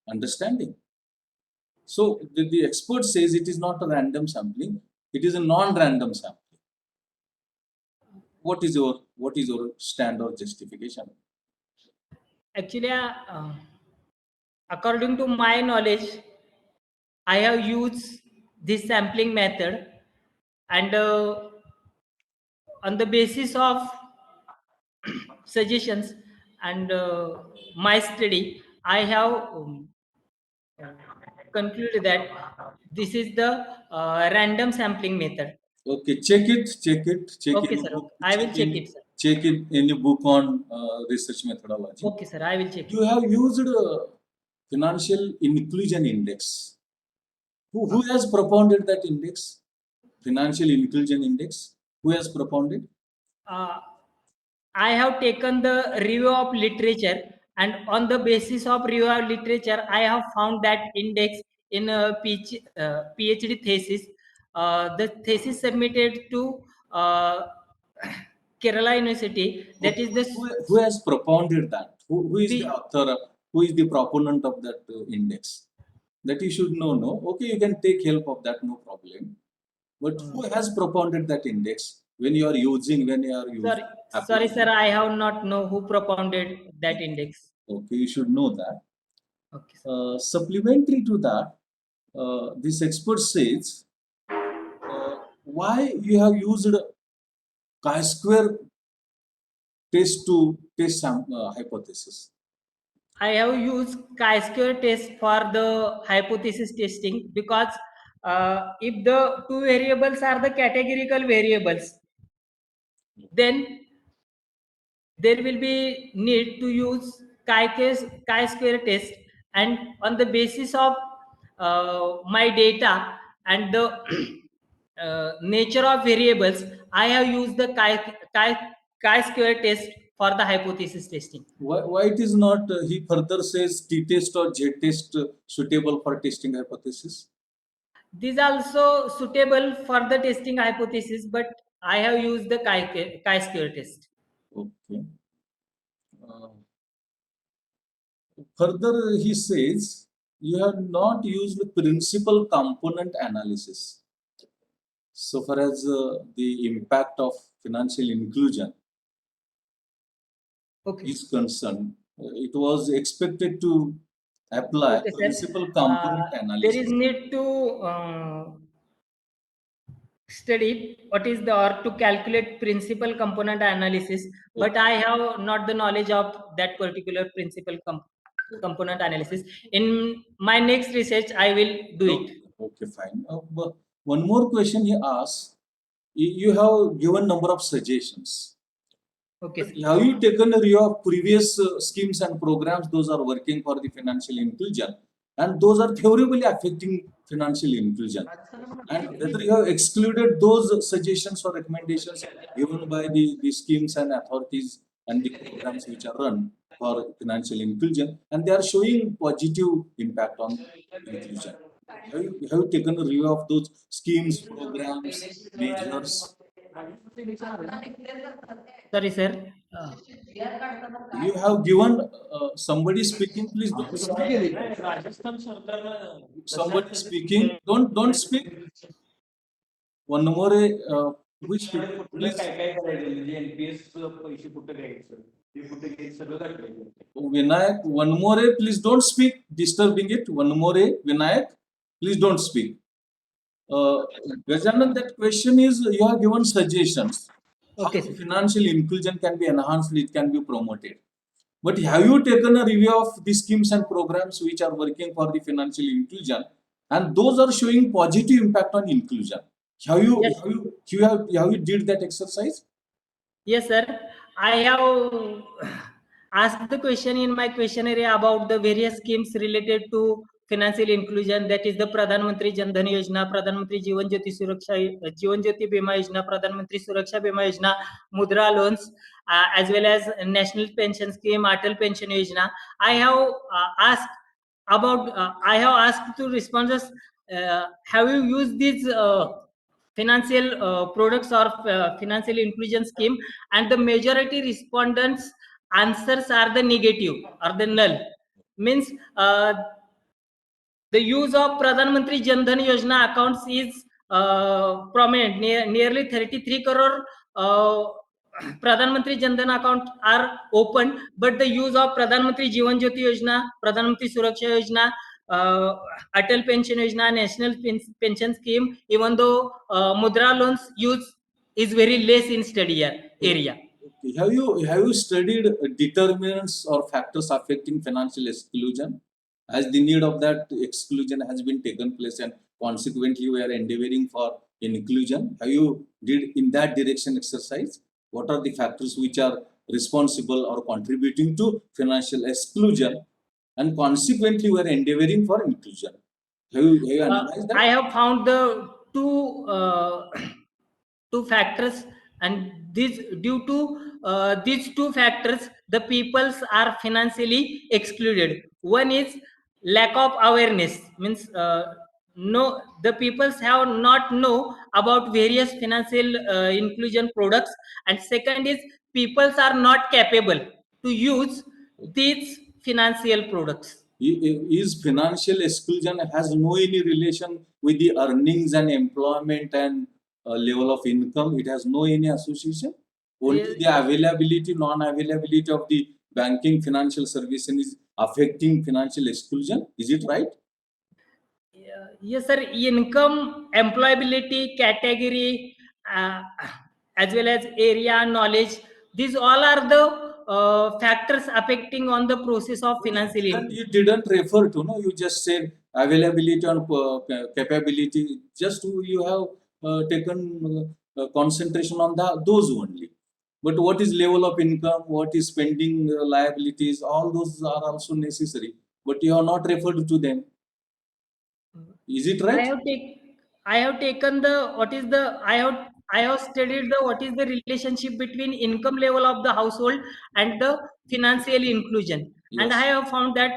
Understanding? So the expert says it is not a random sampling, it is a non-random sampling. What is your stand or justification? actually, according to my knowledge, I have used this sampling method, and on the basis of suggestions and my study, I have concluded that this is the random sampling method. Okay, check it. Okay, In a sir. book, I will check it, sir. Check it in a book on research methodology. Okay, sir. I will check You it. have used financial inclusion index. Who has propounded that index? Financial inclusion index. Who has propounded? I have taken the review of literature, and on the basis of review of literature, I have found that index in a PhD thesis. The thesis submitted to Kerala University. That is the Who has propounded that? Who is the the- author? Who is the proponent of that index? That you should know. No, okay, you can take help of that, no problem. But who has propounded that index when you are using sorry, sorry, applying? sir. I have not know who propounded that index. Okay, you should know that. Okay, sir. Supplementary to that, this expert says why you have used chi-square test to test some hypothesis. I have used chi-square test for the hypothesis testing because if the two variables are the categorical variables, then there will be need to use chi-square test, and on the basis of my data and the nature of variables, I have used the chi-square test for the hypothesis testing. Why it is not, he further says t-test or z-test suitable for testing hypothesis? These are also suitable for the testing hypothesis, but I have used the chi-square test. Okay. Uh, Further, he says you have not used principal component analysis. So far as the impact of financial inclusion Okay. is concerned, it was expected to apply Okay, sir. principal component There analysis. is need to study what is the or to calculate principal component analysis, but I have not the knowledge of that particular principal component analysis. In my next research, I will do it. Okay, fine. But one more question he asks, you have given number of suggestions. Okay, sir. Have you taken a review of previous schemes and programs? Those are working for the financial inclusion, and those are favorably affecting financial inclusion. And whether you have excluded those suggestions or recommendations given by the schemes and authorities and the programs which are run for financial inclusion, and they are showing positive impact on inclusion. Have you taken a review of those schemes, programs, measures? Sorry, sir. You have given somebody speaking, please don't speak. Somebody speaking, don't speak. One more, which people, please. Vinayak, one more, please don't speak, disturbing it. One more, Vinayak, please don't speak. Gajanan, that question is you have given suggestions how Okay, sir. financial inclusion can be enhanced, it can be promoted. But have you taken a review of the schemes and programs which are working for the financial inclusion, and those are showing positive impact on inclusion? Yes. Have you did that exercise? Yes, sir. I have asked the question in my questionnaire about the various schemes related to financial inclusion. That is the Pradhan Mantri Jan Dhan Yojana, Pradhan Mantri Jeevan Jyoti Bima Yojana, Pradhan Mantri Suraksha Bima Yojana, Mudra loans, as well as National Pension Scheme, Atal Pension Yojana. I have asked about. I have asked to respondents. Have you used these? Financial products or financial inclusion scheme, and the majority respondents answers are the negative or the null, means the use of Pradhan Mantri Jan Dhan Yojana accounts is prominent. Nearly 33 crore Pradhan Mantri Jan Dhan account are open, but the use of Pradhan Mantri Jeevan Jyoti Yojana, Pradhan Mantri Suraksha Yojana, Atal Pension Yojana, National Pension Scheme, even though Mudra loans use is very less in study area. Okay. Have you studied determinants or factors affecting financial exclusion? As the need of that exclusion has been taken place, and consequently we are endeavoring for inclusion. Have you did in that direction exercise? What are the factors which are responsible or contributing to financial exclusion, and consequently we are endeavoring for inclusion? Have you analyzed that? I have found the two two factors and this due to these two factors, the peoples are financially excluded. One is lack of awareness, means no, the peoples have not know about various financial inclusion products, and second is peoples are not capable to use these financial products. Is financial exclusion has no any relation with the earnings and employment and level of income. It has no any association. Only the availability, non-availability of the banking financial services is affecting financial exclusion. Is it right? Yes, sir. Income, employability, category, as well as area, knowledge. These all are the factors affecting on the process of financial income. You didn't refer to, no? You just said availability and capability. Just you have taken concentration on those only. But what is level of income? What is spending liabilities? All those are also necessary. But you have not referred to them. Is it right? I have taken the what is the I have studied the what is the relationship between income level of the household and the financial inclusion, and I Yes. have found that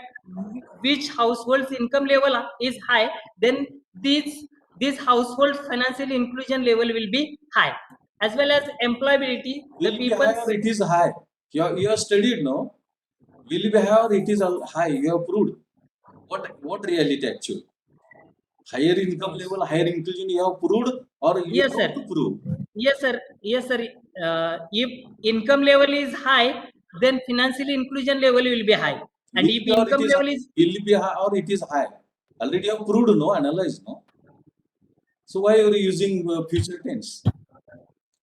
which household's income level is high, then this household financial inclusion level will be high, as well as employability. The Will be people, high or it is high? You have studied, no? Will be high or it is high? You have proved. What reality actually? Higher income level, higher inclusion you have proved or you yes, have sir. to prove? Yes, sir. Yes, sir. If income level is high, then financial inclusion level will be high. And Will if be or it income is level is, will be high or it is high? Already you have proved, no? Analyzed, no? So why you are using future tense?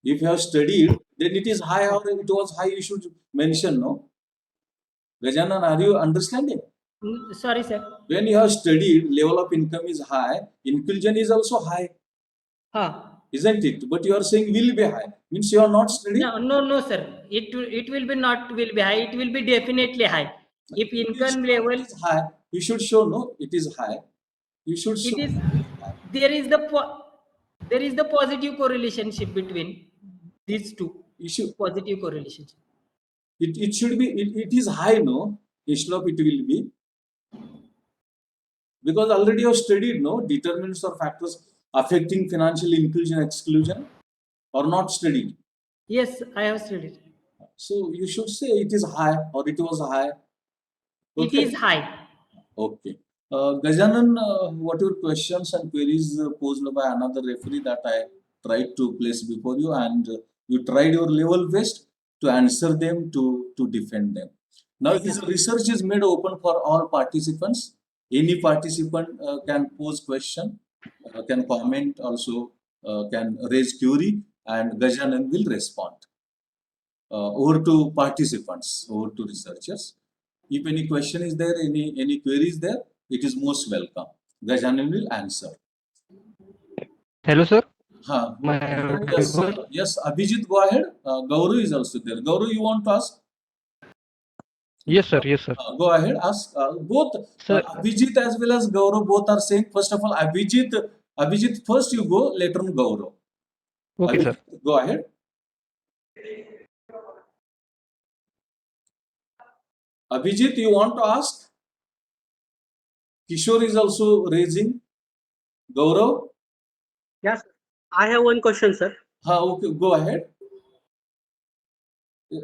If you have studied, then it is high or it was high. You should mention, no? Gajanan, are you understanding? sorry, sir. When you have studied, level of income is high, inclusion is also high, Huh. isn't it? But you are saying will be high. Means you are not studying. No, sir. It will be not will be high. It will be definitely high. If It is income shown it level, is high. You should show, no, it is high. You should it show is it is high. there is the there is the positive correlationship between these two. You should, Positive correlation. it should be, it is high, no? Instead of it will be. Because already you have studied, no? Determinants or factors affecting financial inclusion, exclusion, or not studied. Yes, I have studied. So you should say it is high or it was high. It Okay. is high. Okay. Gajanan, what your questions and queries posed by another referee that I tried to place before you, and you tried your level best to answer them, to defend them. Now, his research is made open for all participants. Any participant can pose question, can comment, also can raise query, and Gajanan will respond. Over to participants, over to researchers. If any question is there, any query is there, it is most welcome. Gajanan will answer. Hello, sir. Huh. My Yes, yes, Abhijit, go ahead. Gauru is also there. Gauru, you want to ask? Yes, sir. Yes, sir. Go ahead, ask. Both Sir, Abhijit as well as Gaurav both are saying. First of all, Abhijit, first you go, later on Gaurav. okay, sir. Abhijit, go ahead. Abhijit, you want to ask? Kishore is also raising. Gaurav? Yes, I have one question, sir. Okay, go ahead.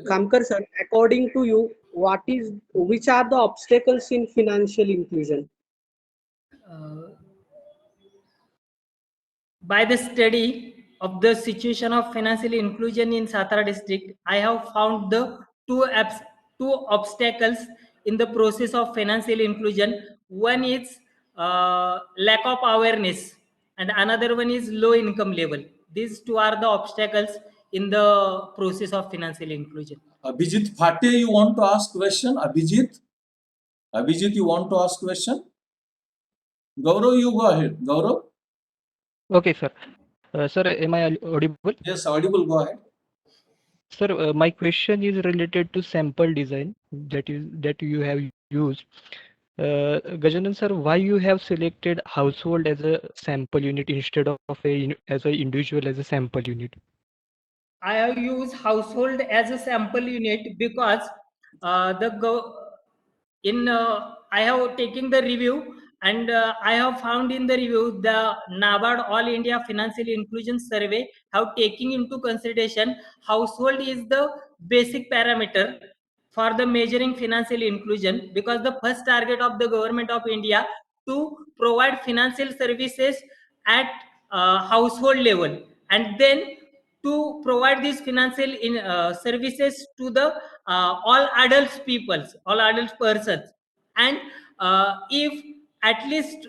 Khamkar, sir, according to you, which are the obstacles in financial inclusion? By the study of the situation of financial inclusion in Satara district, I have found the two obstacles in the process of financial inclusion. One is lack of awareness, and another one is low income level. These two are the obstacles in the process of financial inclusion. Abhijit Phate, you want to ask question? Abhijit? Abhijit, you want to ask question? Gaurav, you go ahead. Gaurav? Okay, sir. Sir, am I audible? Yes, audible, go ahead. Sir, my question is related to sample design that you have used. Gajanan, sir, why you have selected household as a sample unit instead of as an individual as a sample unit? I have used household as a sample unit because the in I have taken the review, and I have found in the review the NABARD All India Financial Inclusion Survey have taken into consideration household is the basic parameter for the measuring financial inclusion, because the first target of the government of India to provide financial services at household level, and then to provide these financial services to the all adults peoples, all adult persons. And if at least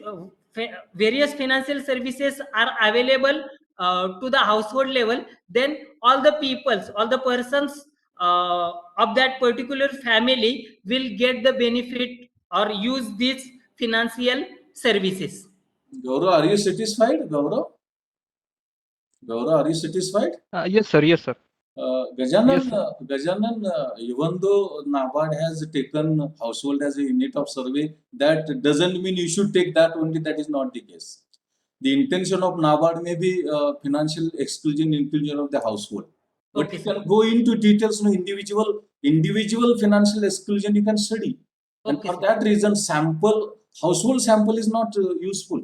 various financial services are available to the household level, then all the peoples, all the persons of that particular family will get the benefit or use these financial services. Gaurav, are you satisfied? Gaurav, are you satisfied? Yes, sir. Yes, sir. Gajanan, Yes, sir. Even though NABARD has taken household as a unit of survey, that doesn't mean you should take that only. That is not the case. The intention of NABARD may be financial exclusion, inclusion of the household. But Okay, you sir. can go into details, no, individual financial exclusion you can study. And Okay, for sir. that reason, household sample is not useful.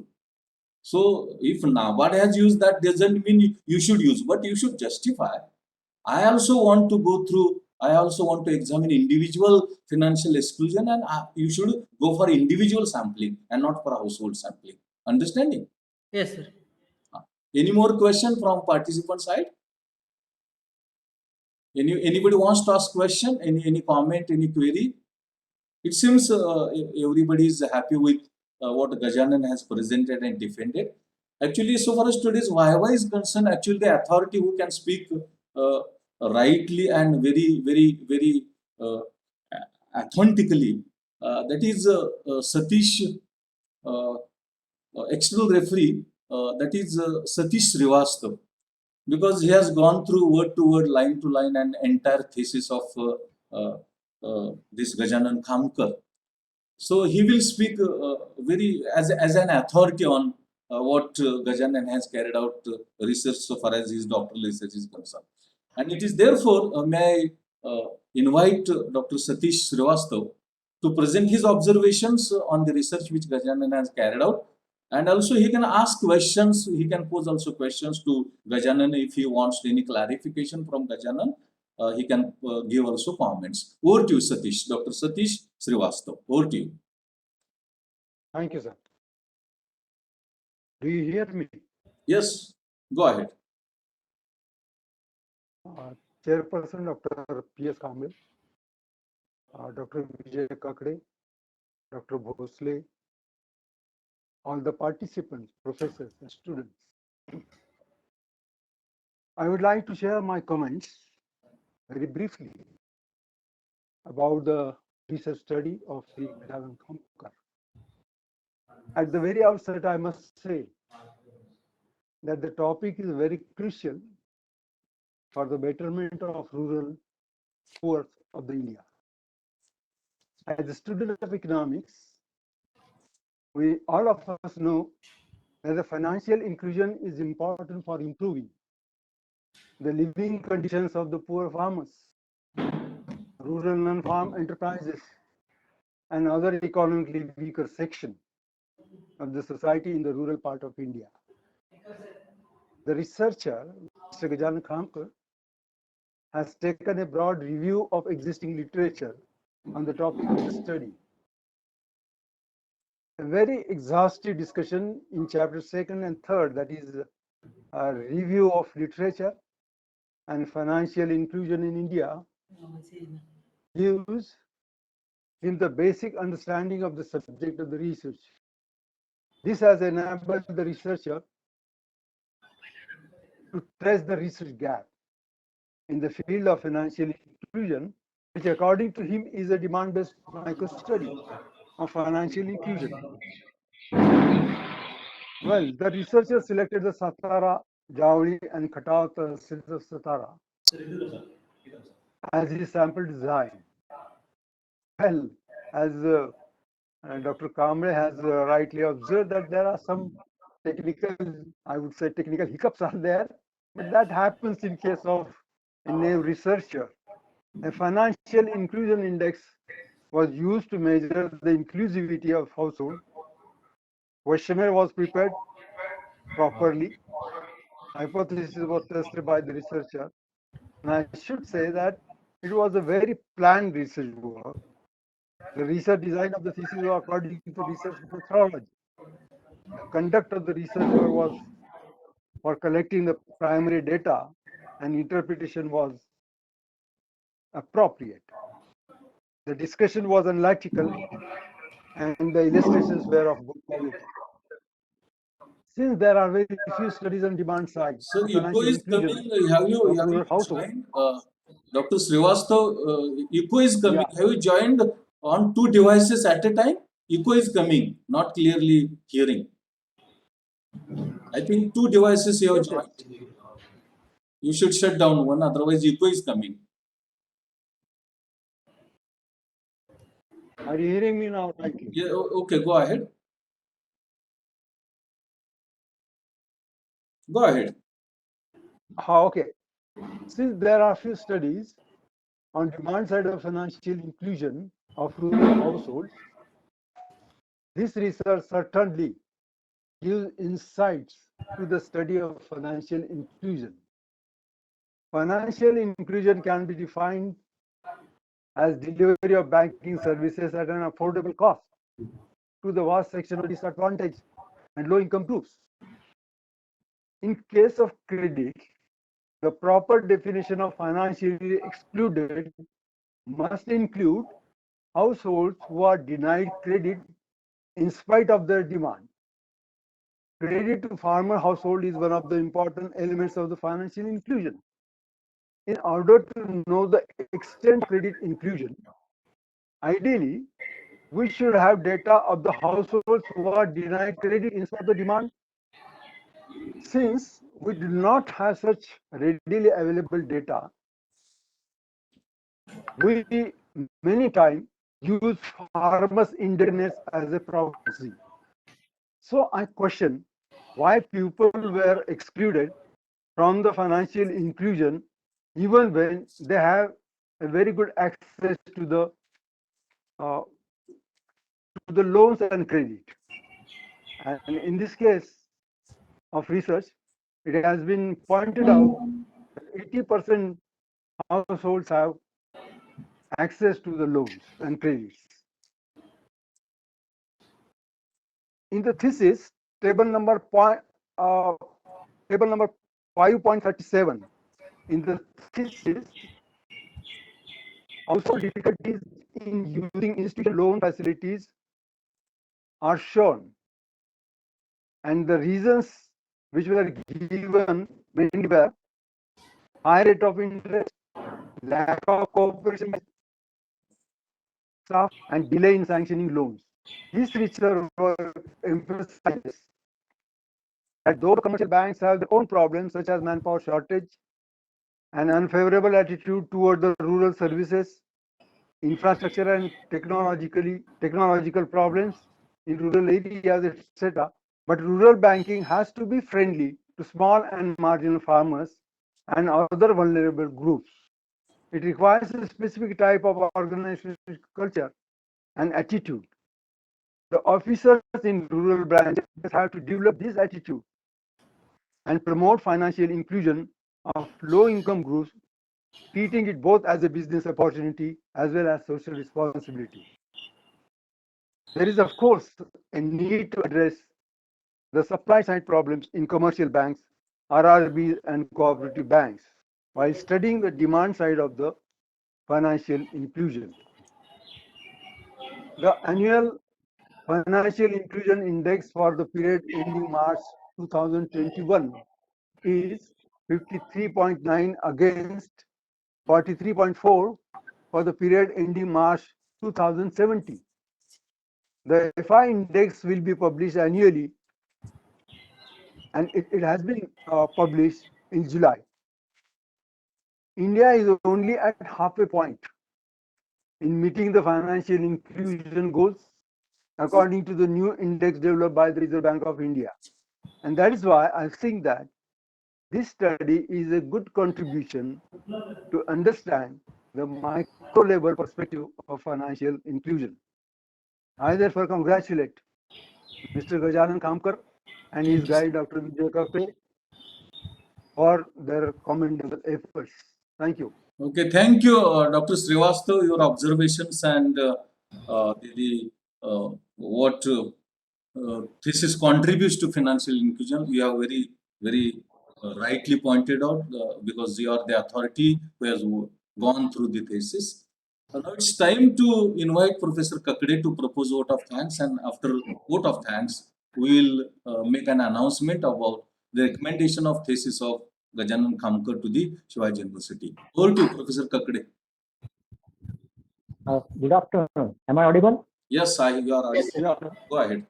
So if NABARD has used that, doesn't mean you should use, but you should justify. I also want to go through, I also want to examine individual financial exclusion, and you should go for individual sampling and not for household sampling. Understanding? Yes, sir. Any more question from participant side? Anybody wants to ask question? Any comment? Any query? It seems everybody is happy with what Gajanan has presented and defended. Actually, so far as today's Viva is concerned, actually the authority who can speak rightly and very uh, authentically, that is Satish, external referee, that is Satish Srivastav, because he has gone through word to word, line to line, and entire thesis of this Gajanan Khamkar. So he will speak very as an authority on what Gajanan has carried out research so far as his doctoral research is concerned. And it is therefore, may I invite Dr. Satish Srivastav to present his observations on the research which Gajanan has carried out. And also he can ask questions, he can pose also questions to Gajanan if he wants any clarification from Gajanan. He can give also comments. Over to you, Satish. Dr. Satish Srivastav. Over to you. Thank you, sir. Do you hear me? Yes, go ahead. Chairperson Dr. P.S. Kamble, Dr. Vijay Kakade, Dr. Bhosle, all the participants, professors and students. I would like to share my comments very briefly about the research study of the Gajanan Khamkar. At the very outset, I must say that the topic is very crucial for the betterment of rural poor of the India. As a student of economics, we all of us know that the financial inclusion is important for improving the living conditions of the poor farmers, rural non-farm enterprises, and other economically weaker section of the society in the rural part of India. The researcher, Mr. Gajanan Khamkar, has taken a broad review of existing literature on the topic of the study. A very exhaustive discussion in chapter 2nd and 3rd, that is a review of literature and financial inclusion in India, gives him the basic understanding of the subject of the research. This has enabled the researcher to trace the research gap in the field of financial inclusion, which according to him is a demand-based micro-study of financial inclusion. Well, the researcher selected the Satara, Javli and Khatat states of Satara as his sample design. Well, as Dr. Kamble has rightly observed, that there are some technical, I would say technical hiccups are there, but that happens in case of a researcher, a financial inclusion index was used to measure the inclusivity of household. Questionnaire was prepared properly. Hypothesis was tested by the researcher. And I should say that it was a very planned research work. The research design of the thesis was according to research methodology. The conduct of the research work was for collecting the primary data, and interpretation was appropriate. The discussion was analytical, and the illustrations were of good quality. Since there are very few studies on demand side So of echo financial is inclusion coming. Have you of rural households, joined? Dr. Srivastav, echo is coming. yeah, Have you joined on two devices at a time? Echo is coming, not clearly hearing. I think two devices you have yes, yes. joined. You should shut down one, otherwise echo is coming. Are you hearing me now rightly? Yeah, okay, go ahead. Go ahead. Okay. Since there are few studies on demand side of financial inclusion of rural households, this research certainly gives insights to the study of financial inclusion. Financial inclusion can be defined as delivery of banking services at an affordable cost to the vast section of disadvantaged and low-income groups. In case of credit, the proper definition of financially excluded must include households who are denied credit in spite of their demand. Credit to farmer household is one of the important elements of the financial inclusion. In order to know the extent of credit inclusion, ideally, we should have data of the households who are denied credit in spite of the demand. Since we do not have such readily available data, we many times use farmers' indebtedness as a proxy. So I question why people were excluded from the financial inclusion even when they have a very good access to the loans and credit. And in this case of research, it has been pointed out that 80% households have access to the loans and credits. In the thesis, table number 5.37, in the thesis, household difficulties in using institutional loan facilities are shown, and the reasons which were given mainly were high rate of interest, lack of cooperation by staff, and delay in sanctioning loans. This research emphasizes that though commercial banks have their own problems such as manpower shortage, an unfavorable attitude toward the rural services, infrastructure and technological problems in rural areas, etc. But rural banking has to be friendly to small and marginal farmers and other vulnerable groups. It requires a specific type of organizational culture and attitude. The officers in rural branches have to develop this attitude and promote financial inclusion of low-income groups, treating it both as a business opportunity as well as social responsibility. There is, of course, a need to address the supply side problems in commercial banks, RRBs, and cooperative banks while studying the demand side of the financial inclusion. The annual Financial Inclusion Index for the period ending March 2021 is 53.9 against 43.4 for the period ending March 2017. The FI index will be published annually, and it has been published in July. India is only at halfway point in meeting the financial inclusion goals according to the new index developed by the Reserve Bank of India. And that is why I think that This study is a good contribution to understand the micro level perspective of financial inclusion. I therefore congratulate Mr. Gajanan Khamkar and his guide Dr. Vijay for their commendable efforts. Thank you. Okay, thank you, Dr. Srivastav. Your observations and what thesis contributes to financial inclusion, you have very rightly pointed out because you are the authority who has gone through the thesis. Now it's time to invite Professor Kakade to propose vote of thanks, and after vote of thanks, we will make an announcement about the recommendation of thesis of Gajanan Khamkar to the Shivaji University. Over to Professor Kakade. Good afternoon. Am I audible? Yes, you are audible. Go ahead.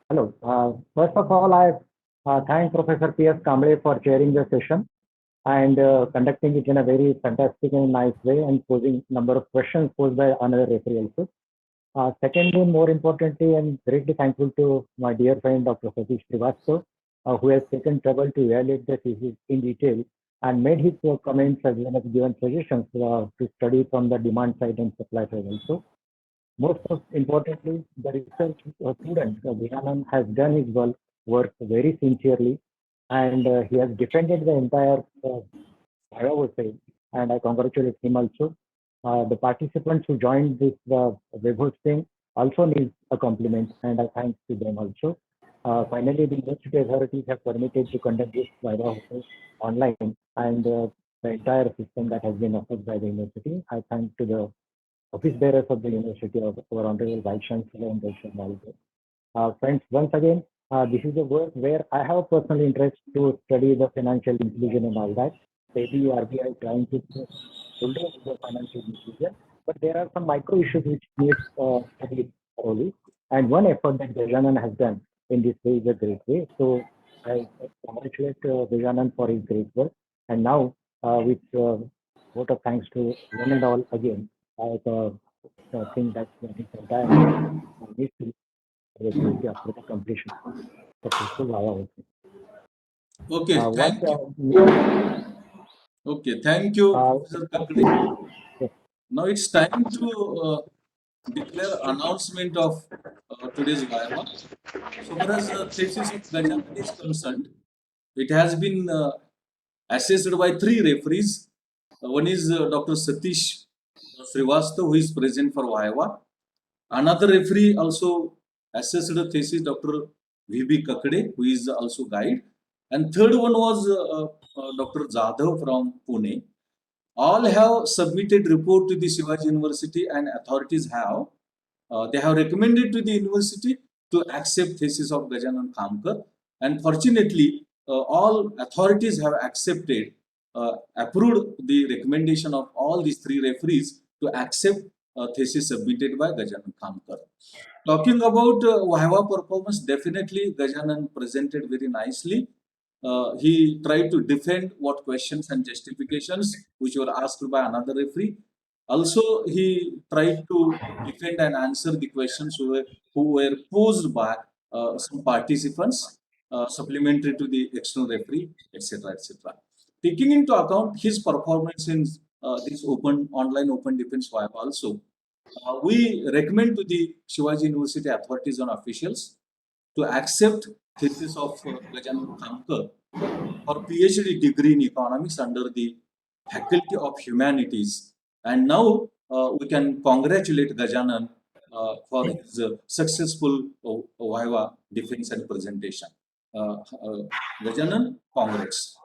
Hello. First of all, I thank Professor P.S. Kamble for chairing the session and conducting it in a very fantastic and nice way and posing a number of questions posed by another referee also. Secondly, more importantly, I'm greatly thankful to my dear friend Dr. Satish Srivastav, who has taken trouble to evaluate the thesis in detail and made his comments as well as given suggestions to study from the demand side and supply side also. Most importantly, the research student, Gajanan, has done his work very sincerely and he has defended the entire I would say, and I congratulate him also. The participants who joined this web hosting also need a compliment, and I thank to them also. Finally, the university authorities have permitted to conduct this Viva online, and the entire system that has been offered by the university. I thank to the office bearers of the university, of our honorable vice chancellor and friends, once again, this is a work where I have personal interest to study the financial inclusion and all that. Maybe RBI trying to build the financial inclusion, but there are some micro issues which need study thoroughly. And one effort that Gajanan has done in this way is a great way. So I congratulate Gajanan for his great work. And now, with vote of thanks to one and all again, I think that this entire needs to be after the completion. Successful. Okay, thank you. Okay, thank you, Professor Kakade. Now it's time to declare announcement of today's Viva. So far as the thesis of Gajanan is concerned, it has been assessed by 3 referees. One is Dr. Satish Srivastav, who is present for Viva. Another referee also assessed the thesis, Dr. V.B. Kakade, who is also guide. And third one was Dr. Jadhav from Pune. All have submitted report to the Shivaji University, and authorities have they have recommended to the university to accept thesis of Gajanan Khamkar. And fortunately, all authorities have accepted, approved the recommendation of all these 3 referees to accept thesis submitted by Gajanan Khamkar. Talking about Viva performance, definitely Gajanan presented very nicely. He tried to defend what questions and justifications which were asked by another referee. Also, he tried to defend and answer the questions who were posed by some participants, supplementary to the external referee, etc., etc. Taking into account his performance in this online open defense Viva also, we recommend to the Shivaji University authorities and officials to accept thesis of Gajanan Khamkar for PhD degree in economics under the Faculty of Humanities. And now we can congratulate Gajanan for his successful Viva defense and presentation. Gajanan, congrats.